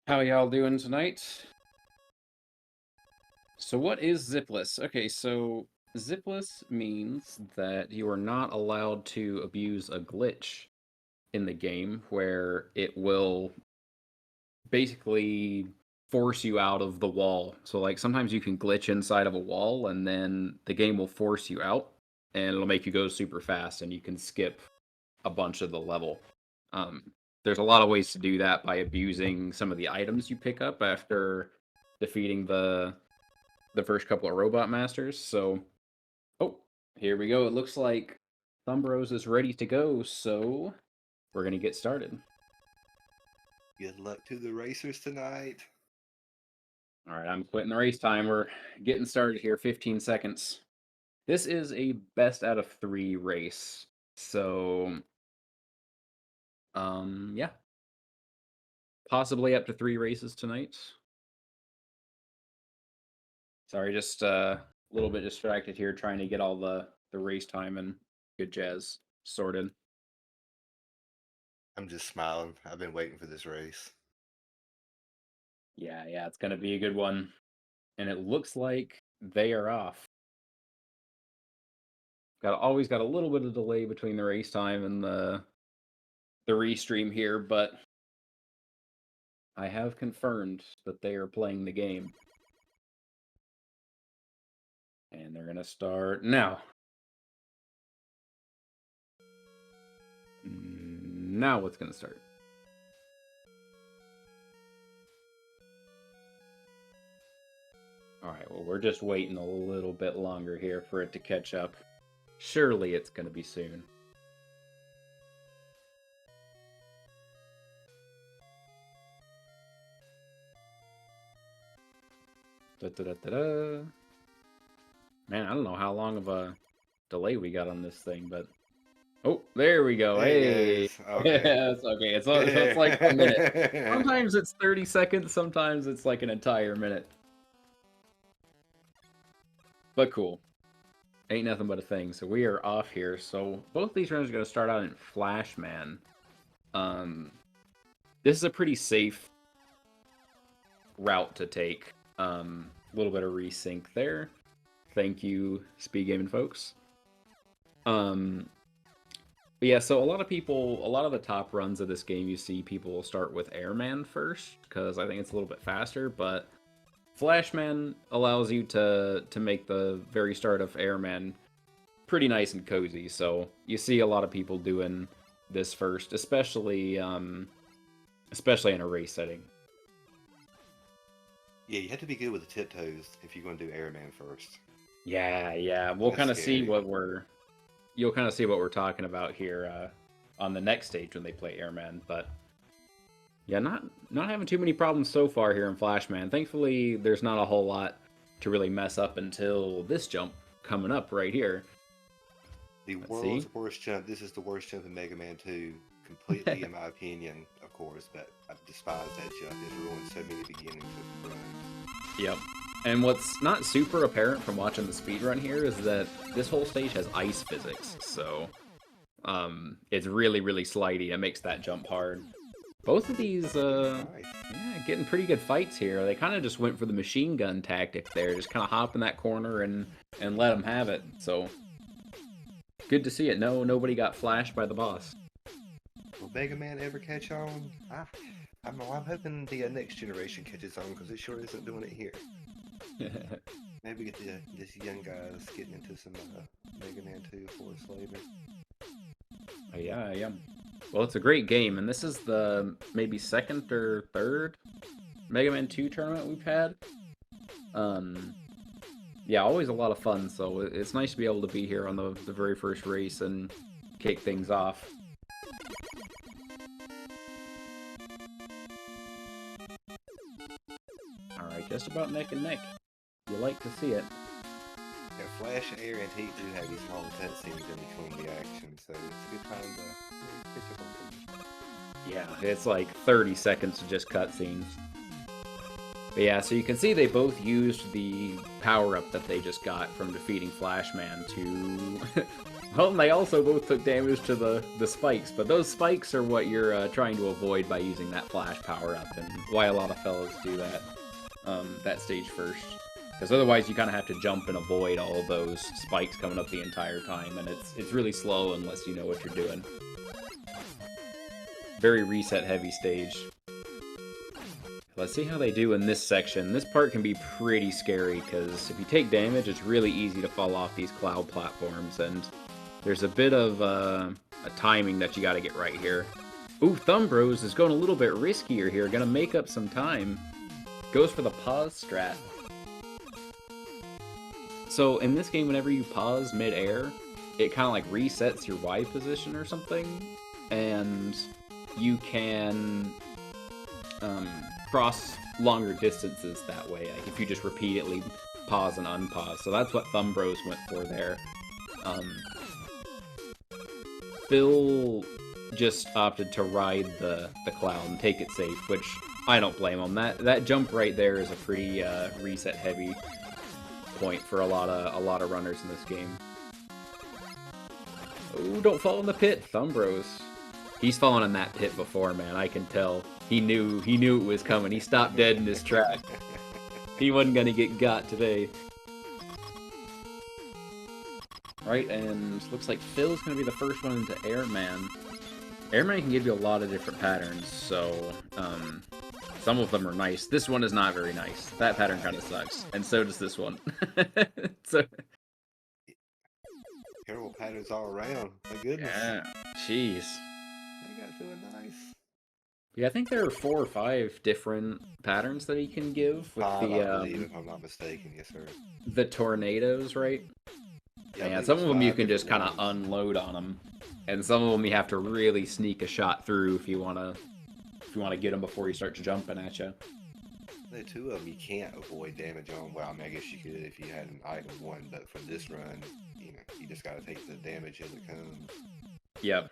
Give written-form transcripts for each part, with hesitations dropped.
How y'all doing tonight? So what is Zipless? Okay, so Zipless means that you are not allowed to abuse a glitch in the game where it will basically force you out of the wall. So like sometimes you can glitch inside of a wall and then the game will force you out and it'll make you go super fast and you can skip a bunch of the level. Um, there's a lot of ways to do that by abusing some of the items you pick up after defeating the first couple of robot masters. So, oh, here we go. It looks like ThumbBros is ready to go, so we're gonna get started. Good luck to the racers tonight. All right, I'm quitting the race time. We're getting started here. 15 seconds. This is a best out of 3 race. So, yeah, possibly up to 3 races tonight. Sorry, just a little bit distracted here trying to get all the race time and good jazz sorted. I'm just smiling. I've been waiting for this race. Yeah, it's gonna be a good one. And it looks like they are off. Always got a little bit of delay between the race time and the restream here, but I have confirmed that they are playing the game. And they're gonna start now. Now what's gonna start? Alright, well we're just waiting a little bit longer here for it to catch up. Surely it's gonna be soon. Da, da, da, da, da. Man, I don't know how long of a delay we got on this thing, but oh, there we go. There it Hey, goes. Okay. yeah, it's okay. It's like a minute. Sometimes it's 30 seconds. Sometimes it's like an entire minute. But cool. Ain't nothing but a thing. So we are off here. So both these runs are going to start out in Flashman. This is a pretty safe route to take. A little bit of resync there. Thank you, SpeedGaming folks. But yeah, so a lot of the top runs of this game, you see people will start with Airman first because I think it's a little bit faster. But Flashman allows you to make the very start of Airman pretty nice and cozy. So you see a lot of people doing this first, especially in a race setting. Yeah, you have to be good with the tiptoes if you're going to do Airman first. Yeah. We'll That's kind of see scary. what we're talking about here on the next stage when they play Airman. But yeah, not having too many problems so far here in Flashman. Thankfully, there's not a whole lot to really mess up until this jump coming up right here. The Let's see. world's worst jump. This is the worst jump in Mega Man 2. Completely, in my opinion, of course, but I despise that jump. It's ruined so many beginnings of the run. Yep. And what's not super apparent from watching the speedrun here is that this whole stage has ice physics, so it's really, really slidey. It makes that jump hard. Both of these, Nice. yeah, getting pretty good fights here. They kind of just went for the machine gun tactic there, just kind of hop in that corner and let them have it. So good to see it. No, nobody got flashed by the boss. Will Mega Man ever catch on? I'm hoping the next generation catches on because it sure isn't doing it here. Maybe get this young guys getting into some Mega Man 2 Forest Labor. Yeah. Well, it's a great game, and this is the maybe second or third Mega Man 2 tournament we've had. Yeah, always a lot of fun, so it's nice to be able to be here on the very first race and kick things off. Alright, just about neck and neck. You like to see it. Yeah, Flash, Air, and Heat do have these long cutscenes in between the action, so it's a good time to really catch up on things. Yeah, it's like 30 seconds of just cutscenes. But yeah, so you can see they both used the power-up that they just got from defeating Flashman to Well, and they also both took damage to the spikes, but those spikes are what you're trying to avoid by using that flash power-up, and why a lot of fellas do that stage first. Because otherwise you kind of have to jump and avoid all of those spikes coming up the entire time, and it's really slow unless you know what you're doing. Very reset-heavy stage. Let's see how they do in this section. This part can be pretty scary, because if you take damage, it's really easy to fall off these cloud platforms, and there's a bit of a timing that you gotta get right here. Ooh, ThumbBros is going a little bit riskier here, gonna make up some time. Goes for the pause strat. So, in this game, whenever you pause mid-air, it kind of like resets your Y position or something, and you can cross longer distances that way, like if you just repeatedly pause and unpause. So that's what ThumbBros went for there. Phil just opted to ride the cloud and take it safe, which I don't blame him. That jump right there is a pretty reset heavy point for a lot of runners in this game. Oh, don't fall in the pit, ThumbBros. He's fallen in that pit before, man. I can tell. He knew it was coming. He stopped dead in his track. He wasn't gonna get got today. Right, and looks like Phil's gonna be the first one into Airman. Airman can give you a lot of different patterns, so some of them are nice. This one is not very nice. That pattern kind of sucks, and so does this one. So terrible patterns all around. My goodness. yeah, jeez. They got doing nice. Yeah, I think there are 4 or 5 different patterns that he can give with I believe, if I'm not mistaken, yes, sir. The tornadoes, right? Yeah, some of them you can just kind of unload on them, and some of them you have to really sneak a shot through if you wanna get them before he starts jumping at you. The 2 of them you can't avoid damage on. Well, I mean, I guess you could if you had an item 1, but for this run, you know, you just gotta take the damage as it comes. Yep.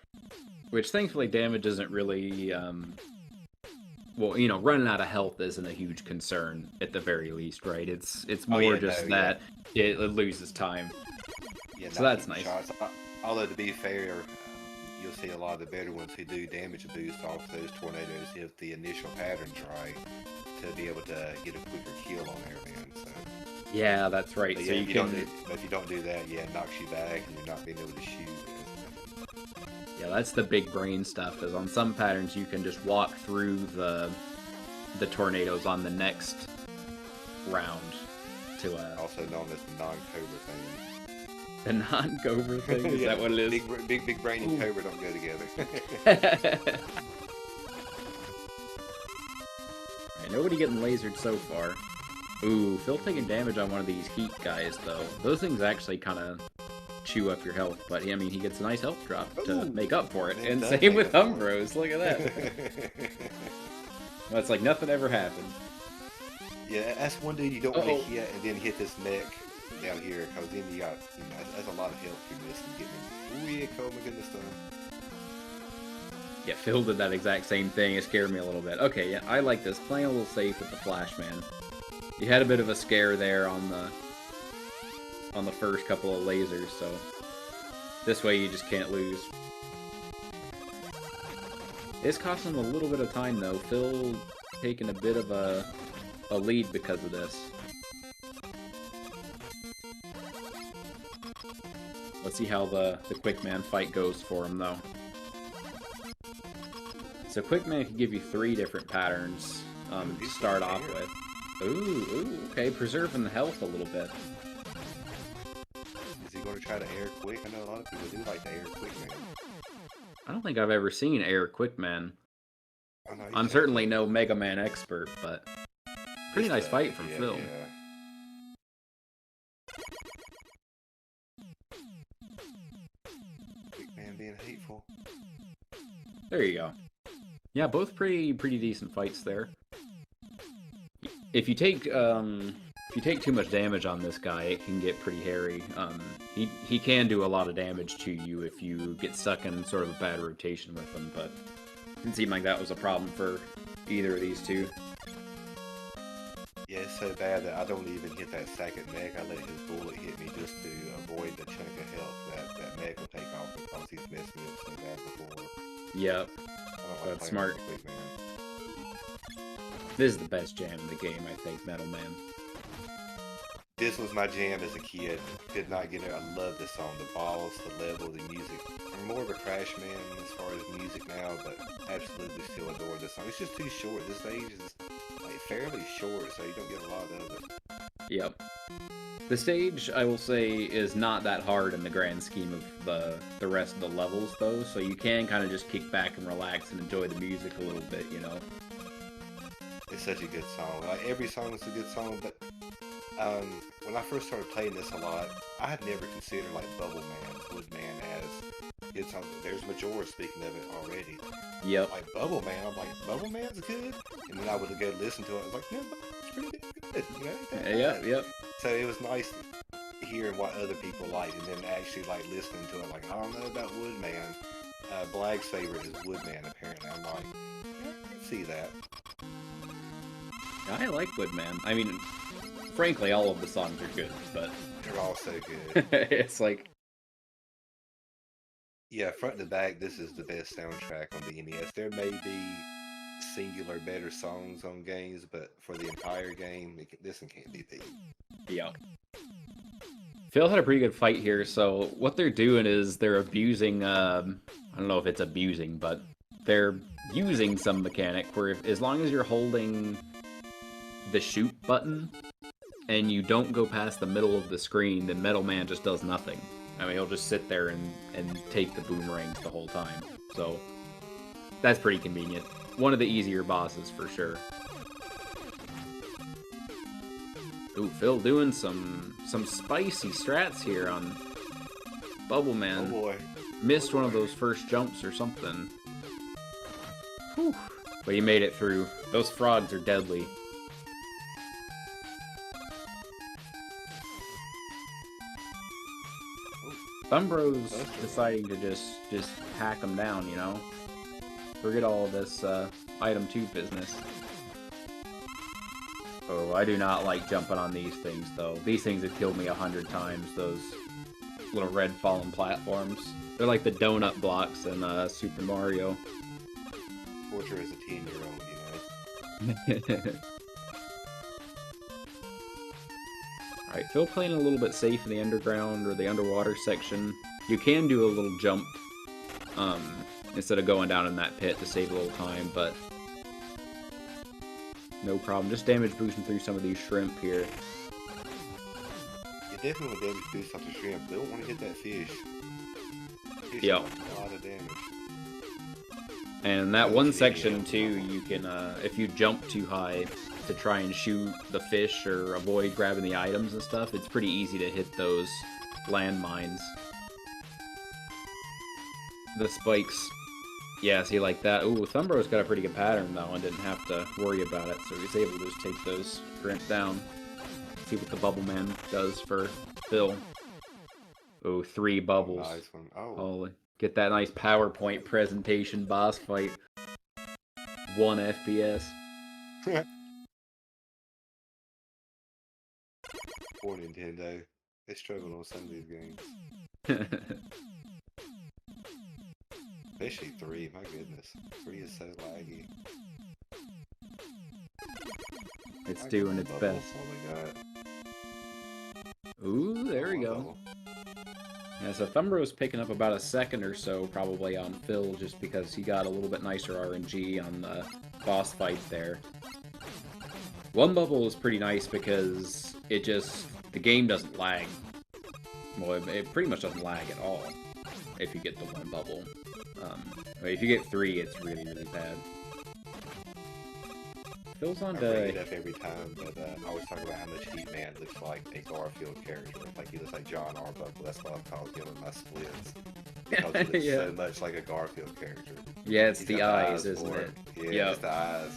Which thankfully damage isn't really well, you know, running out of health isn't a huge concern at the very least, right? It's more that it loses time. Yeah, so that's nice. Shots. Although to be fair, you'll see a lot of the better ones who do damage boost off those tornadoes if the initial pattern's right to be able to get a quicker kill on Airman. So yeah, that's right. But so yeah, you can. If you don't do that, yeah, it knocks you back and you're not being able to shoot. Yeah, that's the big brain stuff. Is on some patterns you can just walk through the tornadoes on the next round to also known as the non-cobra thing. The non-cobra thing? Is that what it is? Big brain and cobra don't go together. Alright, nobody getting lasered so far. Ooh, Phil taking damage on one of these heat guys, though. Those things actually kind of chew up your health, but I mean, he gets a nice health drop to make up for it. And same with ThumbBros, look at that. Well, it's like nothing ever happened. Yeah, that's one dude you don't want to hit and then hit this neck down here, because then you got, you know, that's a lot of health you're missing getting. Ooh, yeah, oh my goodness, Yeah, Phil did that exact same thing. It scared me a little bit. Okay, yeah, I like this. Playing a little safe with the Flash Man. You had a bit of a scare there on the first couple of lasers, so this way you just can't lose. It's costing him a little bit of time though. Phil taking a bit of a lead because of this. Let's see how the Quickman fight goes for him though. So Quickman can give you 3 different patterns to start off with. Ooh, okay, preserving the health a little bit. Is he going to try to air quick? I know a lot of people do like to air Quickman. I don't think I've ever seen air Quickman. I'm certainly no Mega Man expert, but pretty nice fight from Phil. Yeah. Quickman being hateful. There you go. Yeah, both pretty decent fights there. If you take too much damage on this guy, it can get pretty hairy. He can do a lot of damage to you if you get stuck in sort of a bad rotation with him, but it didn't seem like that was a problem for either of these two. Yeah, so bad that I don't even hit that second mech. I let his bullet hit me just to avoid the chunk of health that mech will take off because he's messed me up so bad before. Yep. That's smart. Quick, man. This is the best jam in the game, I think, Metal Man. This was my jam as a kid. Did not get it. I love this song. The boss, the level, the music. I'm more of a Crash man as far as music now, but absolutely still adore this song. It's just too short. This stage is like fairly short, so you don't get a lot of it. Yep. The stage, I will say, is not that hard in the grand scheme of the rest of the levels, though, so you can kind of just kick back and relax and enjoy the music a little bit, you know? It's such a good song. Like, every song is a good song, but when I first started playing this a lot, I had never considered like Bubble Man, Wood Man as good songs. There's Majora speaking of it already. Yep. Like Bubble Man, I'm like, Bubble Man's good? And then I would go listen to it, I was like, no, it's pretty good. You know, Yep. So it was nice hearing what other people like and then actually like listening to it. Like, I don't know about Woodman. Blag's favorite is Woodman, apparently. I'm like, yeah, I can see that. I like Woodman. I mean, frankly, all of the songs are good, but they're all so good. It's like, yeah, front to back, this is the best soundtrack on the NES. There may be singular better songs on games, but for the entire game, this one can't be beat. Yeah. Phil had a pretty good fight here, so what they're doing is they're abusing, I don't know if it's abusing, but they're using some mechanic where as long as you're holding the shoot button and you don't go past the middle of the screen, then Metal Man just does nothing. I mean, he'll just sit there and take the boomerangs the whole time. So that's pretty convenient. One of the easier bosses for sure. Ooh, Phil doing some spicy strats here on Bubble Man. Oh boy. Missed one of those first jumps or something. Whew. But he made it through. Those frogs are deadly. ThumbBros deciding to just hack them down, you know? Forget all this item 2 business. Oh, I do not like jumping on these things, though. These things have killed me 100 times, those little red fallen platforms. They're like the donut blocks in Super Mario. Torture is a 10-year-old, you know? Alright, Phil playing a little bit safe in the underground or the underwater section. You can do a little jump instead of going down in that pit to save a little time, but no problem. Just damage boosting through some of these shrimp here. You definitely want damage boost off the shrimp. They don't want to hit that fish. Yep. A lot of damage. And that one section too, you can, if you jump too high to try and shoot the fish or avoid grabbing the items and stuff, it's pretty easy to hit those landmines. The spikes. Yeah, see, like that. Ooh, ThumbBros got a pretty good pattern, though, and didn't have to worry about it, so he's able to just take those shrimp down. See what the Bubble Man does for Phil. Oh, 3 bubbles. Nice one. Oh. Holy. Get that nice PowerPoint presentation boss fight. 1 FPS. Poor Nintendo. They struggled on some of these games. Especially 3, my goodness. 3 is so laggy. It's doing its best. Ooh, there we go. Yeah, so ThumbBros picking up about a second or so probably on Phil just because he got a little bit nicer RNG on the boss fight there. One bubble is pretty nice because the game doesn't lag. Well, it pretty much doesn't lag at all if you get the 1 bubble. If you get 3, it's really, really bad. Phil's on to... I bring it up every time, but I always talk about how much Heat Man looks like a Garfield character. Like, he looks like John Arbuckle. That's what I've called him in my splits. Because he looks so much like a Garfield character. Yeah, it's the eyes, isn't it? Yeah, it's the eyes.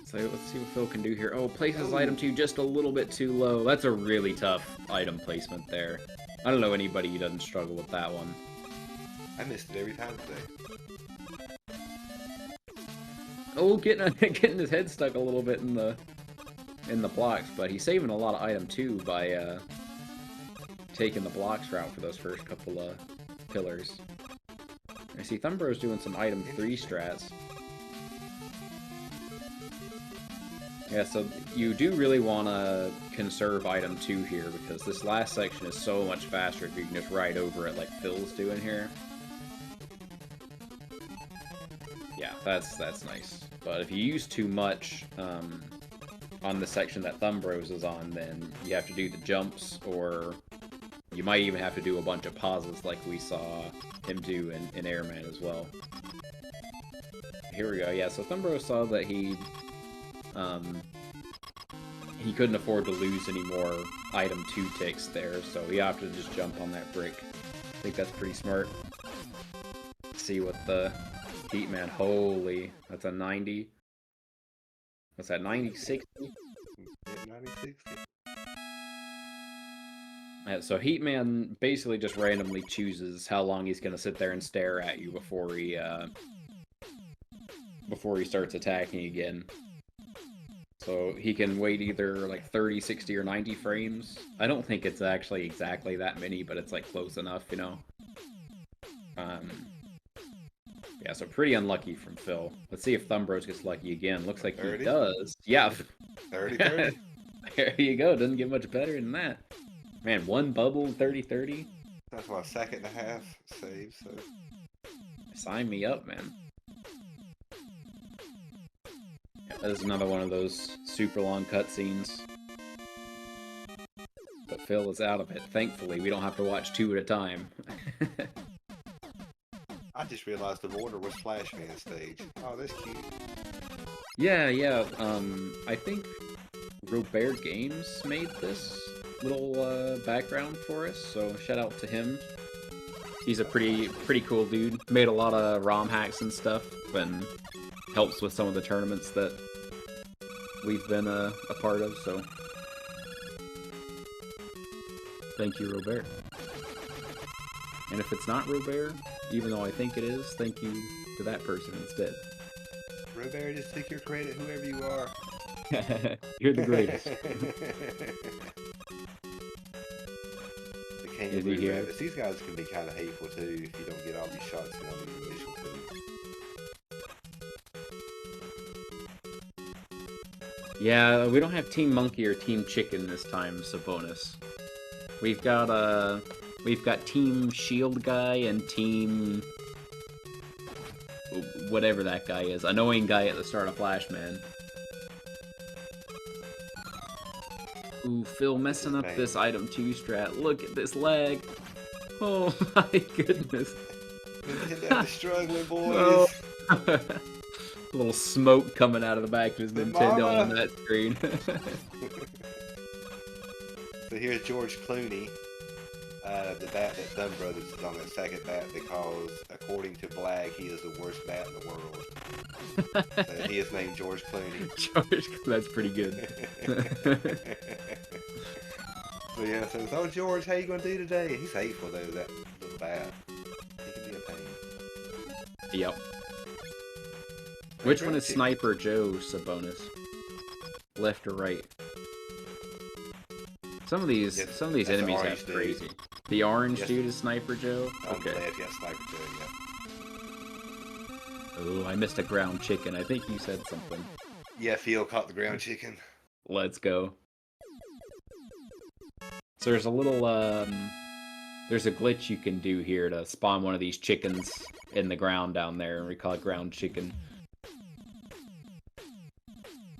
So let's see what Phil can do here. Oh, places item 2 just a little bit too low. That's a really tough item placement there. I don't know anybody who doesn't struggle with that one. I missed it every time today. Oh, getting his head stuck a little bit in the blocks, but he's saving a lot of item too by taking the blocks route for those first couple of pillars. I see ThumbBros doing some item 3 strats. Yeah, so you do really want to conserve item 2 here, because this last section is so much faster if you can just ride over it like Phil's doing here. Yeah, that's nice. But if you use too much on the section that ThumbBros is on, then you have to do the jumps, or you might even have to do a bunch of pauses like we saw him do in Airman as well. Here we go. Yeah, so ThumbBros saw that he couldn't afford to lose any more item 2 ticks there, so he opted to just jump on that brick. I think that's pretty smart. Let's see what the Heatman, holy, that's a 90. What's that, 90-60? Yeah, 90-60. Yeah, so Heatman basically just randomly chooses how long he's going to sit there and stare at you before he starts attacking again. So he can wait either like 30, 60, or 90 frames. I don't think it's actually exactly that many, but it's like close enough, you know? Yeah, so pretty unlucky from Phil. Let's see if ThumbBros gets lucky again. Looks like 30? he does. Yeah. 30-30. There you go. Doesn't get much better than that. Man, one bubble, 30-30. That's what, a second and a half save, so... Sign me up, man. Yeah, that is another one of those super long cutscenes. But Phil is out of it. Thankfully, we don't have to watch 2 at a time. I just realized the border was Flashman stage. Oh, that's cute. Yeah. I think Robert Games made this little background for us, so shout out to him. He's a pretty cool dude. Made a lot of ROM hacks and stuff, and helps with some of the tournaments that we've been a part of, so thank you, Robert. And if it's not Robert, even though I think it is, thank you to that person instead. Robert, just take your credit, whoever you are. You're the greatest. The kangaroo rabbits. These guys can be kind of hateful too if you don't get all these shots in on the initial 2. Yeah, we don't have Team Monkey or Team Chicken this time, Sabonis. We've got Team Shield Guy and Team... whatever that guy is. Annoying guy at the start of Flashman. Ooh, Phil messing up this item 2 strat. Look at this lag. Oh my goodness. Nintendo's struggling, boys. Oh. A little smoke coming out of the back of his Nintendo on that screen. So here's George Clooney. The bat that ThumbBros is on that second bat because, according to Blag, he is the worst bat in the world. So he is named George Clooney. George, that's pretty good. So yeah, so George, how you gonna do today? He's hateful though, that little bat. He can be a pain. Yep. Which one is Sniper Joe, Sabonis? Left or right? Some of these enemies have crazy. The orange dude is Sniper Joe? Okay. Yeah, Sniper Joe, yeah. Oh, I missed a ground chicken. I think you said something. Yeah, Phil caught the ground chicken. Let's go. So there's a little, there's a glitch you can do here to spawn one of these chickens in the ground down there, and we call it ground chicken.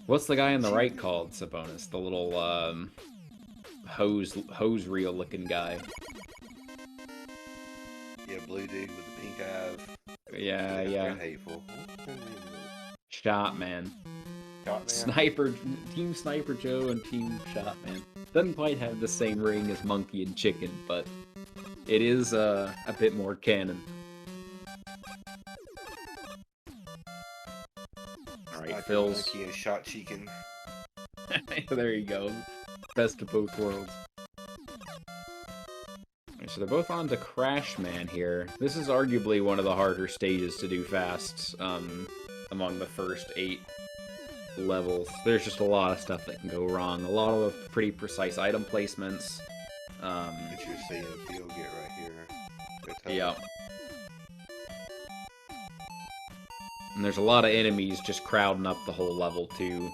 What's the guy on the right called, Sabonis? The little, hose reel looking guy. Yeah, blue dude with the pink eyes. Yeah. Hateful. Shotman. Team Sniper Joe and Team Shotman. Doesn't quite have the same ring as Monkey and Chicken, but it is a bit more canon. Alright, Phil's... Monkey and Shot Chicken. There you go. Best of both worlds. So they're both on to Crash Man here. This is arguably one of the harder stages to do fast. among the first 8 levels. There's just a lot of stuff that can go wrong. A lot of pretty precise item placements. That you're seeing Phil get right here. Yeah. And there's a lot of enemies just crowding up the whole level too,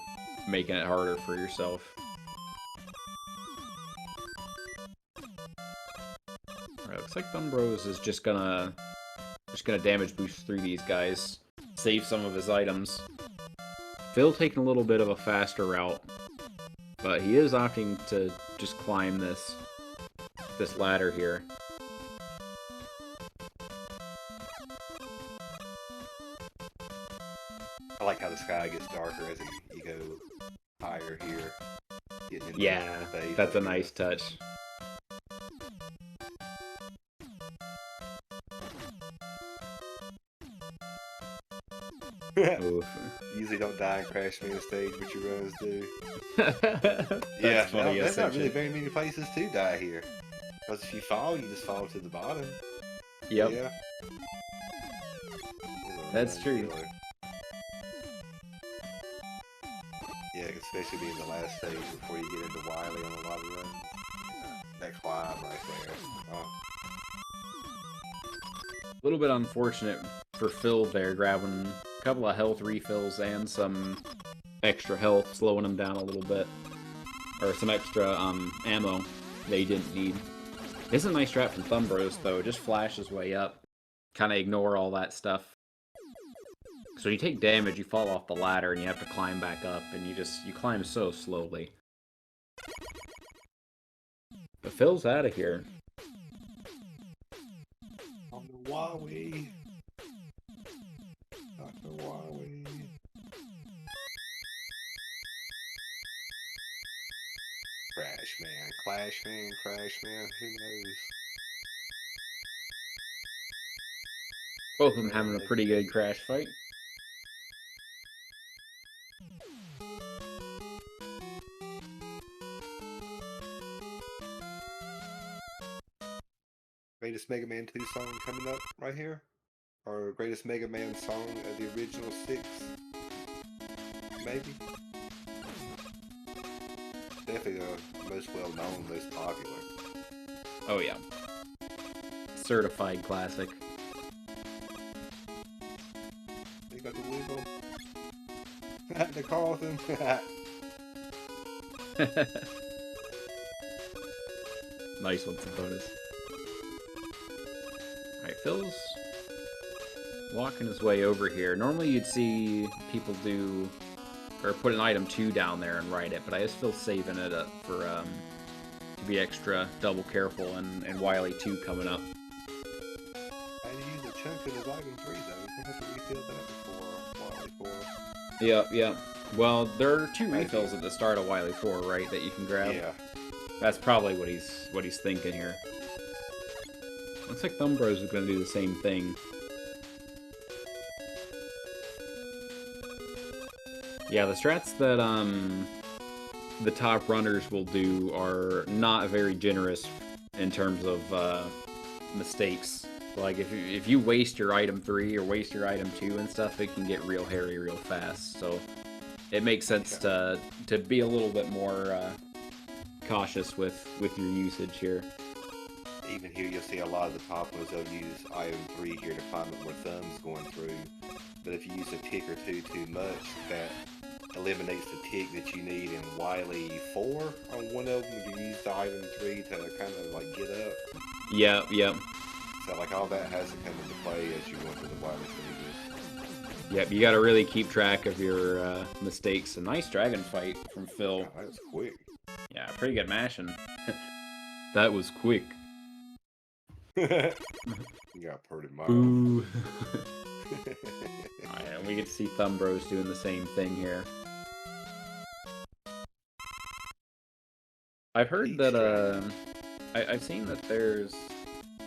making it harder for yourself. Alright, looks like ThumbBros is just gonna damage boost through these guys, save some of his items. Phil taking a little bit of a faster route, but he is opting to just climb this ladder here. I like how the sky gets darker as you go higher here. Yeah, that's a nice touch. Usually don't die and crash me in stage, but your runs do. Yeah, funny, that's not really very many places to die here. Because if you fall, you just fall to the bottom. Yep. Yeah. That's true. Killer. Yeah, especially being the last stage before you get into Wily on a lot of runs. That climb right there. Oh. A little bit unfortunate for Phil there, grabbing a couple of health refills and some extra health, slowing him down a little bit. Or some extra ammo they didn't need. This is a nice strat from ThumbBros, though. Just flash his way up. Kind of ignore all that stuff. So you take damage, you fall off the ladder, and you have to climb back up, and you climb so slowly. But Phil's out of here. On the Huawei. Not the Huawei. Crash Man, Clash Man, Crash Man, who knows? Both of them having a pretty good crash fight. Greatest Mega Man 2 song coming up right here? Or greatest Mega Man song of the original 6? Maybe? Definitely the most well known, most popular. Oh yeah. Certified classic. They got the wiggle. The Carlton. Nice one, Sabonis. Alright, Phil's walking his way over here. Normally you'd see people do, or put an item 2 down there and write it, but I just feel saving it up for, to be extra double careful and Wily 2 coming up. I had to use a chunk of his item 3 though. You have to refill that before Wily 4. Yeah. Well, there are 2 refills at the start of Wily 4, right, that you can grab? Yeah. That's probably what he's thinking here. Looks like ThumbBros is going to do the same thing. Yeah, the strats that the top runners will do are not very generous in terms of mistakes. Like if you waste your item 3 or waste your item 2 and stuff, it can get real hairy real fast. So it makes sense to be a little bit more cautious with your usage here. Even here you'll see a lot of the top ones, they'll use item 3 here to find where Thumb's going through. But if you use a tick or 2 too much, that eliminates the tick that you need in Wily 4 on one of them. You use the item 3 to kind of like get up. Yeah. So like all that has to come into play as you go through the Wily stages. Yep, you gotta really keep track of your mistakes. A nice dragon fight from Phil. God, that was quick. Yeah, pretty good mashing. That was quick. You got pretty mild. Ooh. Alright, and we get to see ThumbBros doing the same thing here. I've heard that, I've seen that there's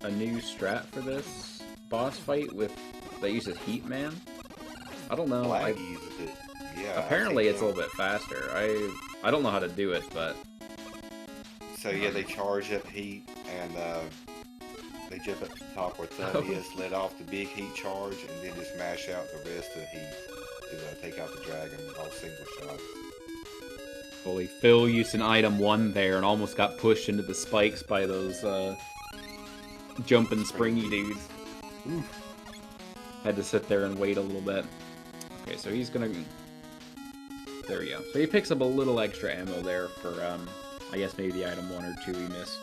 a new strat for this boss fight that uses Heat Man. I don't know. Flag uses it. Yeah. Apparently it's a little bit faster. I don't know how to do it, but... So yeah, they charge up heat and they jump up to the top where Thumb is, let off the big heat charge, and then just mash out the rest of the heat. to take out the dragon all single shots. Holy, Phil used an item 1 there and almost got pushed into the spikes by those jumping springy dudes. Oof. Had to sit there and wait a little bit. Okay, so he's gonna... There we go. So he picks up a little extra ammo there for, I guess maybe the item 1 or 2 he missed.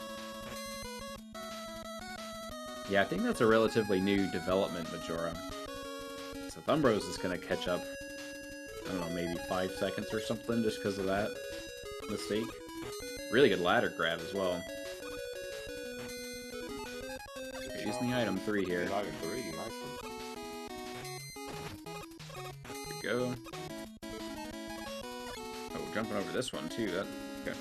Yeah, I think that's a relatively new development, Majora. So ThumbBros is gonna catch up, I don't know, maybe 5 seconds or something just because of that mistake. Really good ladder grab as well. Okay, using the item 3 here. Item 3, nice one. Here we go. Oh, jumping over this one too. That okay.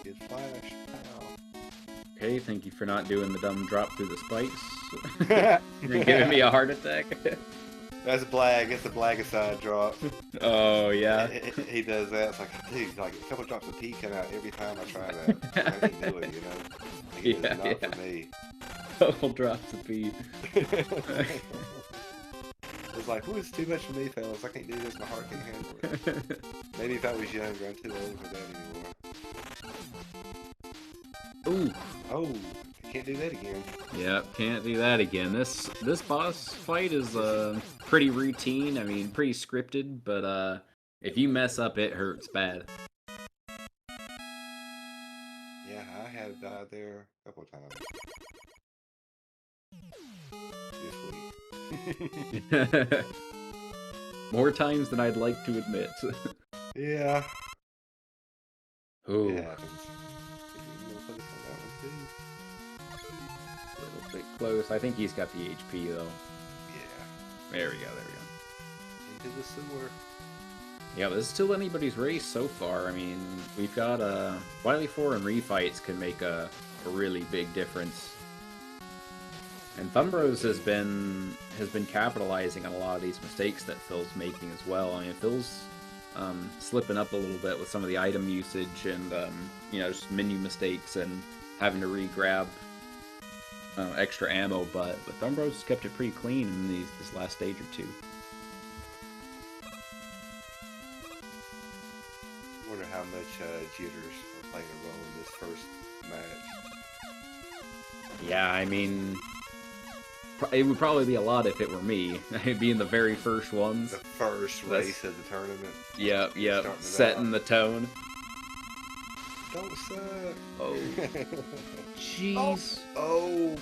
Good flash. Ow. Okay, thank you for not doing the dumb drop through the spikes. You're giving me a heart attack. That's Blag. It's a Blagicide drop. Oh yeah. He does that. It's like, dude, like a couple drops of pee come out every time I try that. I can't do it, you know. Like, it is not for me. Couple drops of pee. It's like, ooh, it's too much for me, fellas. I can't do this. My heart can't handle it. Maybe if I was younger, I'm too old for that anymore. Ooh. Oh, can't do that again. Yep, can't do that again. This boss fight is pretty routine. I mean, pretty scripted, but if you mess up, it hurts bad. Yeah, I have died there a couple of times. This week. More times than I'd like to admit. Yeah. Ooh. It happens. A little bit close. I think he's got the HP though. Yeah. There we go. Into the sewer. Yeah, but this is still anybody's race so far. I mean, we've got Wily 4 and refights can make a really big difference. And ThumbBros has been capitalizing on a lot of these mistakes that Phil's making as well. I mean, Phil's slipping up a little bit with some of the item usage and you know, just menu mistakes and having to re-grab extra ammo. But ThumbBros has kept it pretty clean in this last stage or two. I wonder how much jitters are playing a role in this first match. Yeah, I mean, it would probably be a lot if it were me. Being the very first ones. The first race of the tournament. Yep. Setting the tone. Don't suck. Oh. Jeez. Oh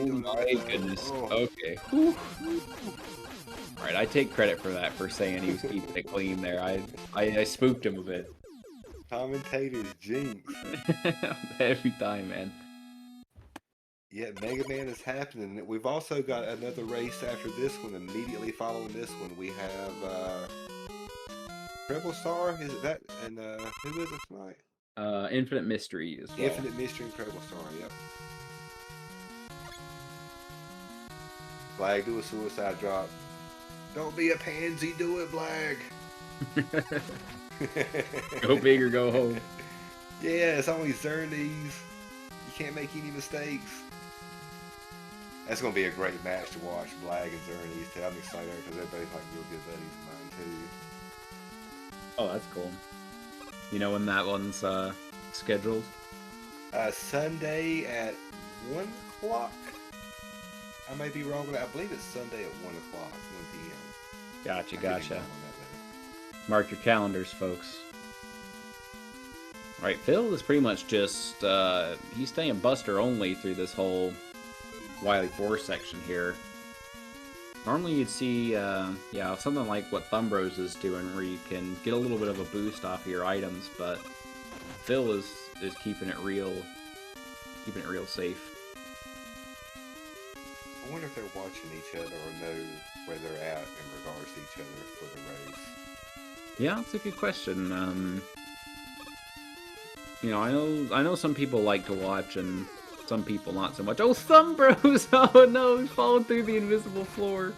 my goodness. Oh. Okay. Alright, I take credit for that, for saying he was keeping it clean there. I spooked him a bit. Commentator's jinx. Every time, man. Yeah, Mega Man is happening. We've also got another race after this one. Immediately following this one, we have Treble Star. Is it that? And who is it tonight? Infinite Mystery as well. Infinite Mystery and Treble Star. Yep. Blag, do a suicide drop. Don't be a pansy. Do it, Blag. Go big or go home. Yeah, it's only Zernies. You can't make any mistakes. That's going to be a great match to watch, Blag and Zernies too. I'm excited because everybody's like real good buddies of mine too. Oh, that's cool. You know when that one's scheduled? Sunday at 1 o'clock. I may be wrong, but I believe it's Sunday at 1 o'clock, 1 p.m. Gotcha. Mark your calendars, folks. Alright, Phil is pretty much just, he's staying Buster only through this whole Wily 4 section here. Normally you'd see, yeah, something like what ThumbBros is doing, where you can get a little bit of a boost off of your items, but Phil is keeping it real safe. I wonder if they're watching each other or know where they're at in regards to each other for the race. Yeah, that's a good question. You know, I know some people like to watch and some people not so much. Oh, ThumbBros! Oh no, he's falling through the invisible floor.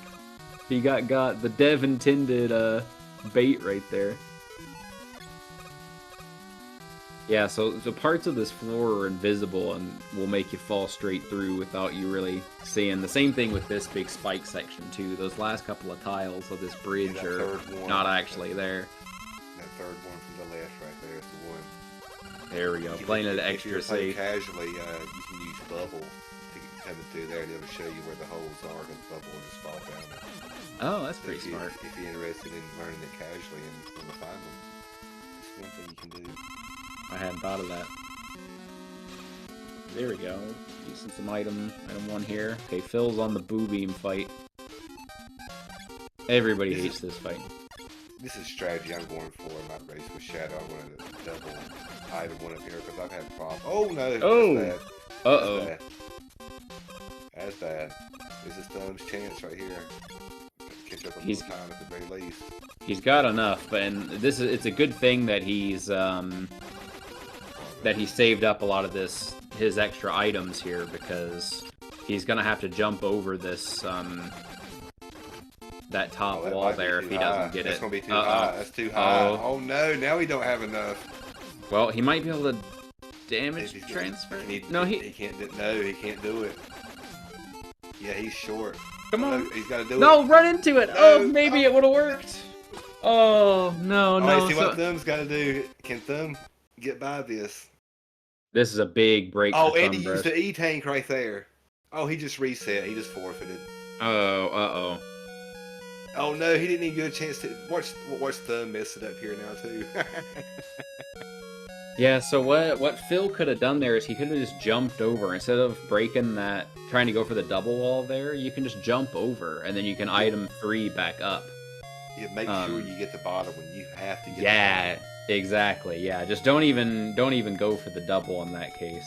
He got the dev intended bait right there. Yeah, so parts of this floor are invisible and will make you fall straight through without you really seeing. The same thing with this big spike section too. Those last couple of tiles of this bridge are not actually there. That third one from the left right there is the one. There we go. Playing it extra safe. Casually, you can use bubble to come through there, and it'll show you where the holes are, and the bubble will just fall down. Oh, that's pretty smart. If you're interested in learning it casually and when to find them, it's one thing you can do. I hadn't thought of that. There we go. Using some item 1 here. Okay, Phil's on the boo beam fight. Everybody hates this fight. This is strategy I'm going for in my race with Shadow. I wanted to double item one up here because I've had problems. Oh no! Oh! That's bad. Uh-oh. That's bad. This is Thumb's chance right here. Catch up a little time at the very least. He's got enough, but it's a good thing that he's that he saved up a lot of his extra items here, because he's gonna have to jump over this that top wall there if he doesn't get it. That's gonna be too high. That's too high. Oh no! Now we don't have enough. Well, he might be able to damage transfer. No, he can't. No, he can't do it. Yeah, he's short. Come on. No, he's got to do it. No, run into it. No. Oh, maybe it would have worked. Oh no, no. See what Thumb's got to do. Can Thumb get by this? This is a big break. Oh, and he used the E tank right there. Oh, he just reset. He just forfeited. Oh, Oh no, he didn't even get a chance to watch Thumb mess it up here now too. Yeah, so what Phil could have done there is he could have just jumped over. Instead of breaking that, trying to go for the double wall there, you can just jump over, and then you can item 3 back up. Yeah, make sure you get the bottom when you have to get the bottom. Exactly, yeah. Just don't even go for the double in that case.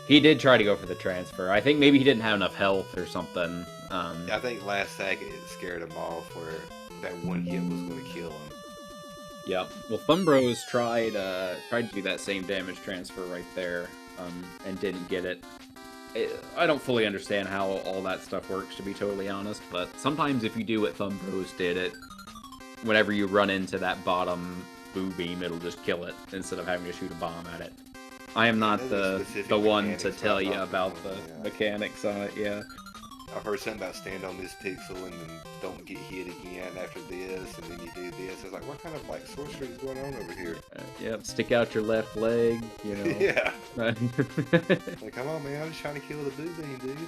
He did try to go for the transfer. I think maybe he didn't have enough health or something. I think last second it scared him off where that one hit was going to kill him. Yep. Well, ThumbBros tried to do that same damage transfer right there, and didn't get it. I don't fully understand how all that stuff works, to be totally honest, but sometimes if you do what ThumbBros did, whenever you run into that bottom boo beam, it'll just kill it instead of having to shoot a bomb at it. I am not the one to tell you about the mechanics on it, yeah. I've heard something about stand on this pixel and then don't get hit again after this, and then you do this. It's like, what kind of like sorcery is going on over here? Yep, stick out your left leg, you know. Yeah. Like, come on, man, I'm just trying to kill the boo beam, dude.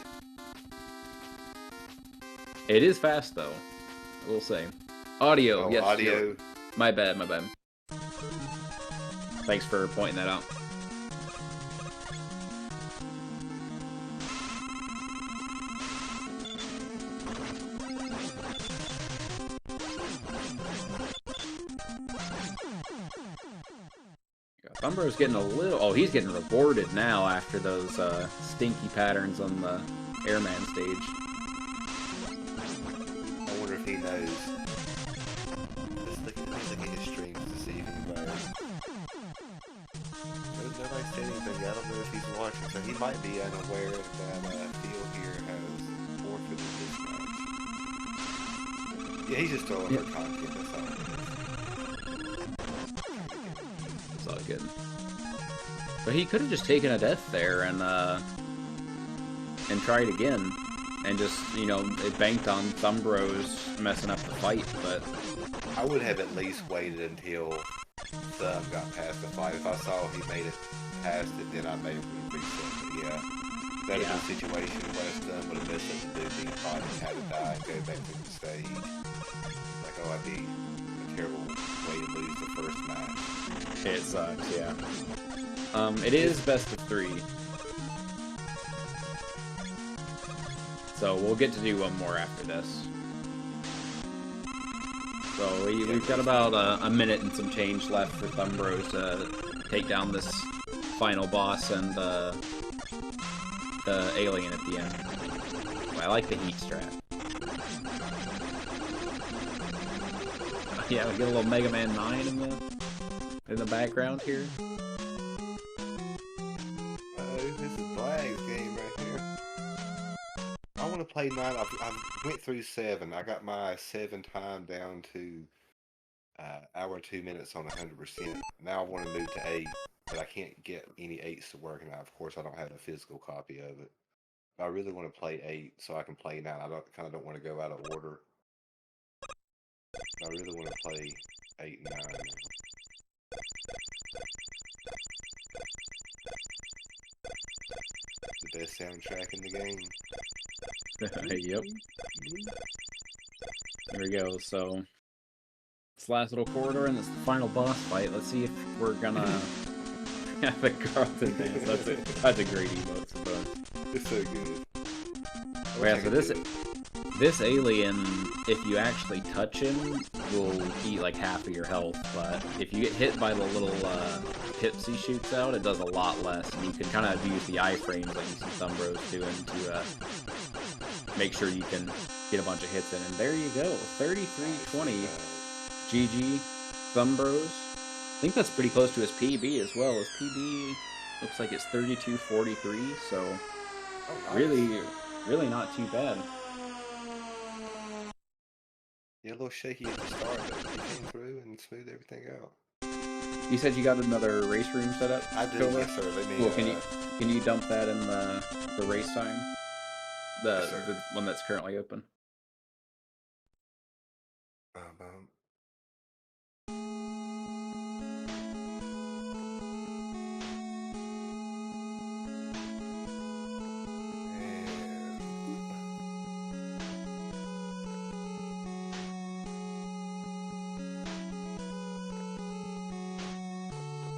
It is fast though, I will say. Audio, yes. Audio. My bad. Thanks for pointing that out. ThumbBros getting a little... Oh, he's getting rewarded now after those stinky patterns on the Airman stage. I wonder if he knows. Let's look at his streams to see if he knows. Nobody said anything. I don't know if he's watching, so he might be unaware that Phil here has forfeited this match. Yeah, he's just throwing her content. That's all. It's all good. But he could have just taken a death there and tried again. And just, you know, it banked on ThumbBros messing up the fight, but... I would have at least waited until Thumb got past the fight. If I saw he made it past it, then I may have reset. But yeah, that is a situation where Thumb would have messed up the dude fight and had to die and go back to the stage. Like, oh, that'd be a terrible way to lose the first match. It sucks, yeah. It is best of 3. So we'll get to do one more after this. So we've got about a minute and some change left for ThumbBros to take down this final boss and the alien at the end. I like the heat strat. Yeah, we get a little Mega Man 9 in the background here. This is Blag's game right here. I want to play 9. I went through 7. I got my 7 time down to hour 2 minutes on 100%. Now I want to move to 8, but I can't get any 8s to work, and of course I don't have a physical copy of it. But I really want to play 8 so I can play 9. I don't want to go out of order. I really want to play 8 and 9 now. The best soundtrack in the game. Yep. Here we go. So this last little corridor and this final boss fight. Let's see if we're gonna have a Carlton dance. That's a great emote. It's so good. Yeah, so this alien, if you actually touch him, will eat like half of your health. But if you get hit by the little pips he shoots out, it does a lot less. And you can kind of use the iframes like you see ThumbBros doing to make sure you can get a bunch of hits in. And there you go, 33-20. GG, ThumbBros. I think that's pretty close to his PB as well. His PB looks like it's 32-43, so nice. Really not too bad. Yeah, a little shaky at the start, but he came through and smoothed everything out. You said you got another race room set up? I do, yes sir. Let me, cool. Can you dump that in the race time? The one that's currently open.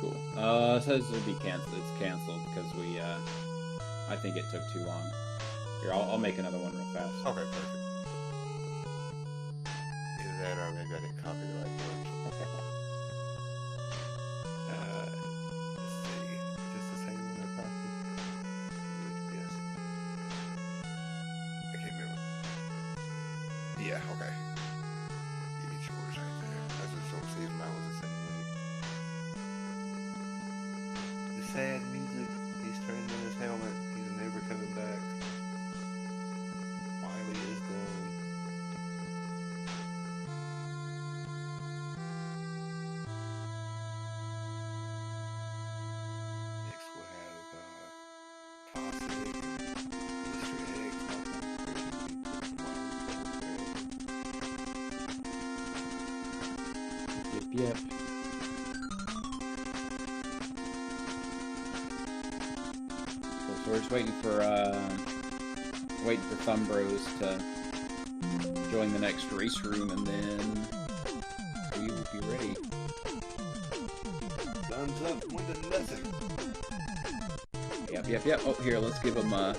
Cool. It says it'll be canceled. It's canceled because we, I think it took too long. Here, I'll make another one real fast. Okay, perfect. Either that or maybe I didn't copy the right one. Let's see. Is this the same one I copied? Yes. I can't remember. Yeah, okay. You get yours right there. I just don't see if mine was the same way. The sad music. He's turning in his helmet. He's never coming back. Wiley is gone. Next we'll have Toxic, Mr. X, Yep. Cool, so we're just waiting for ThumbBros to join the next race room, and then we will be ready. Thumbs up, win to nothing. Yep. Oh, here, let's give him a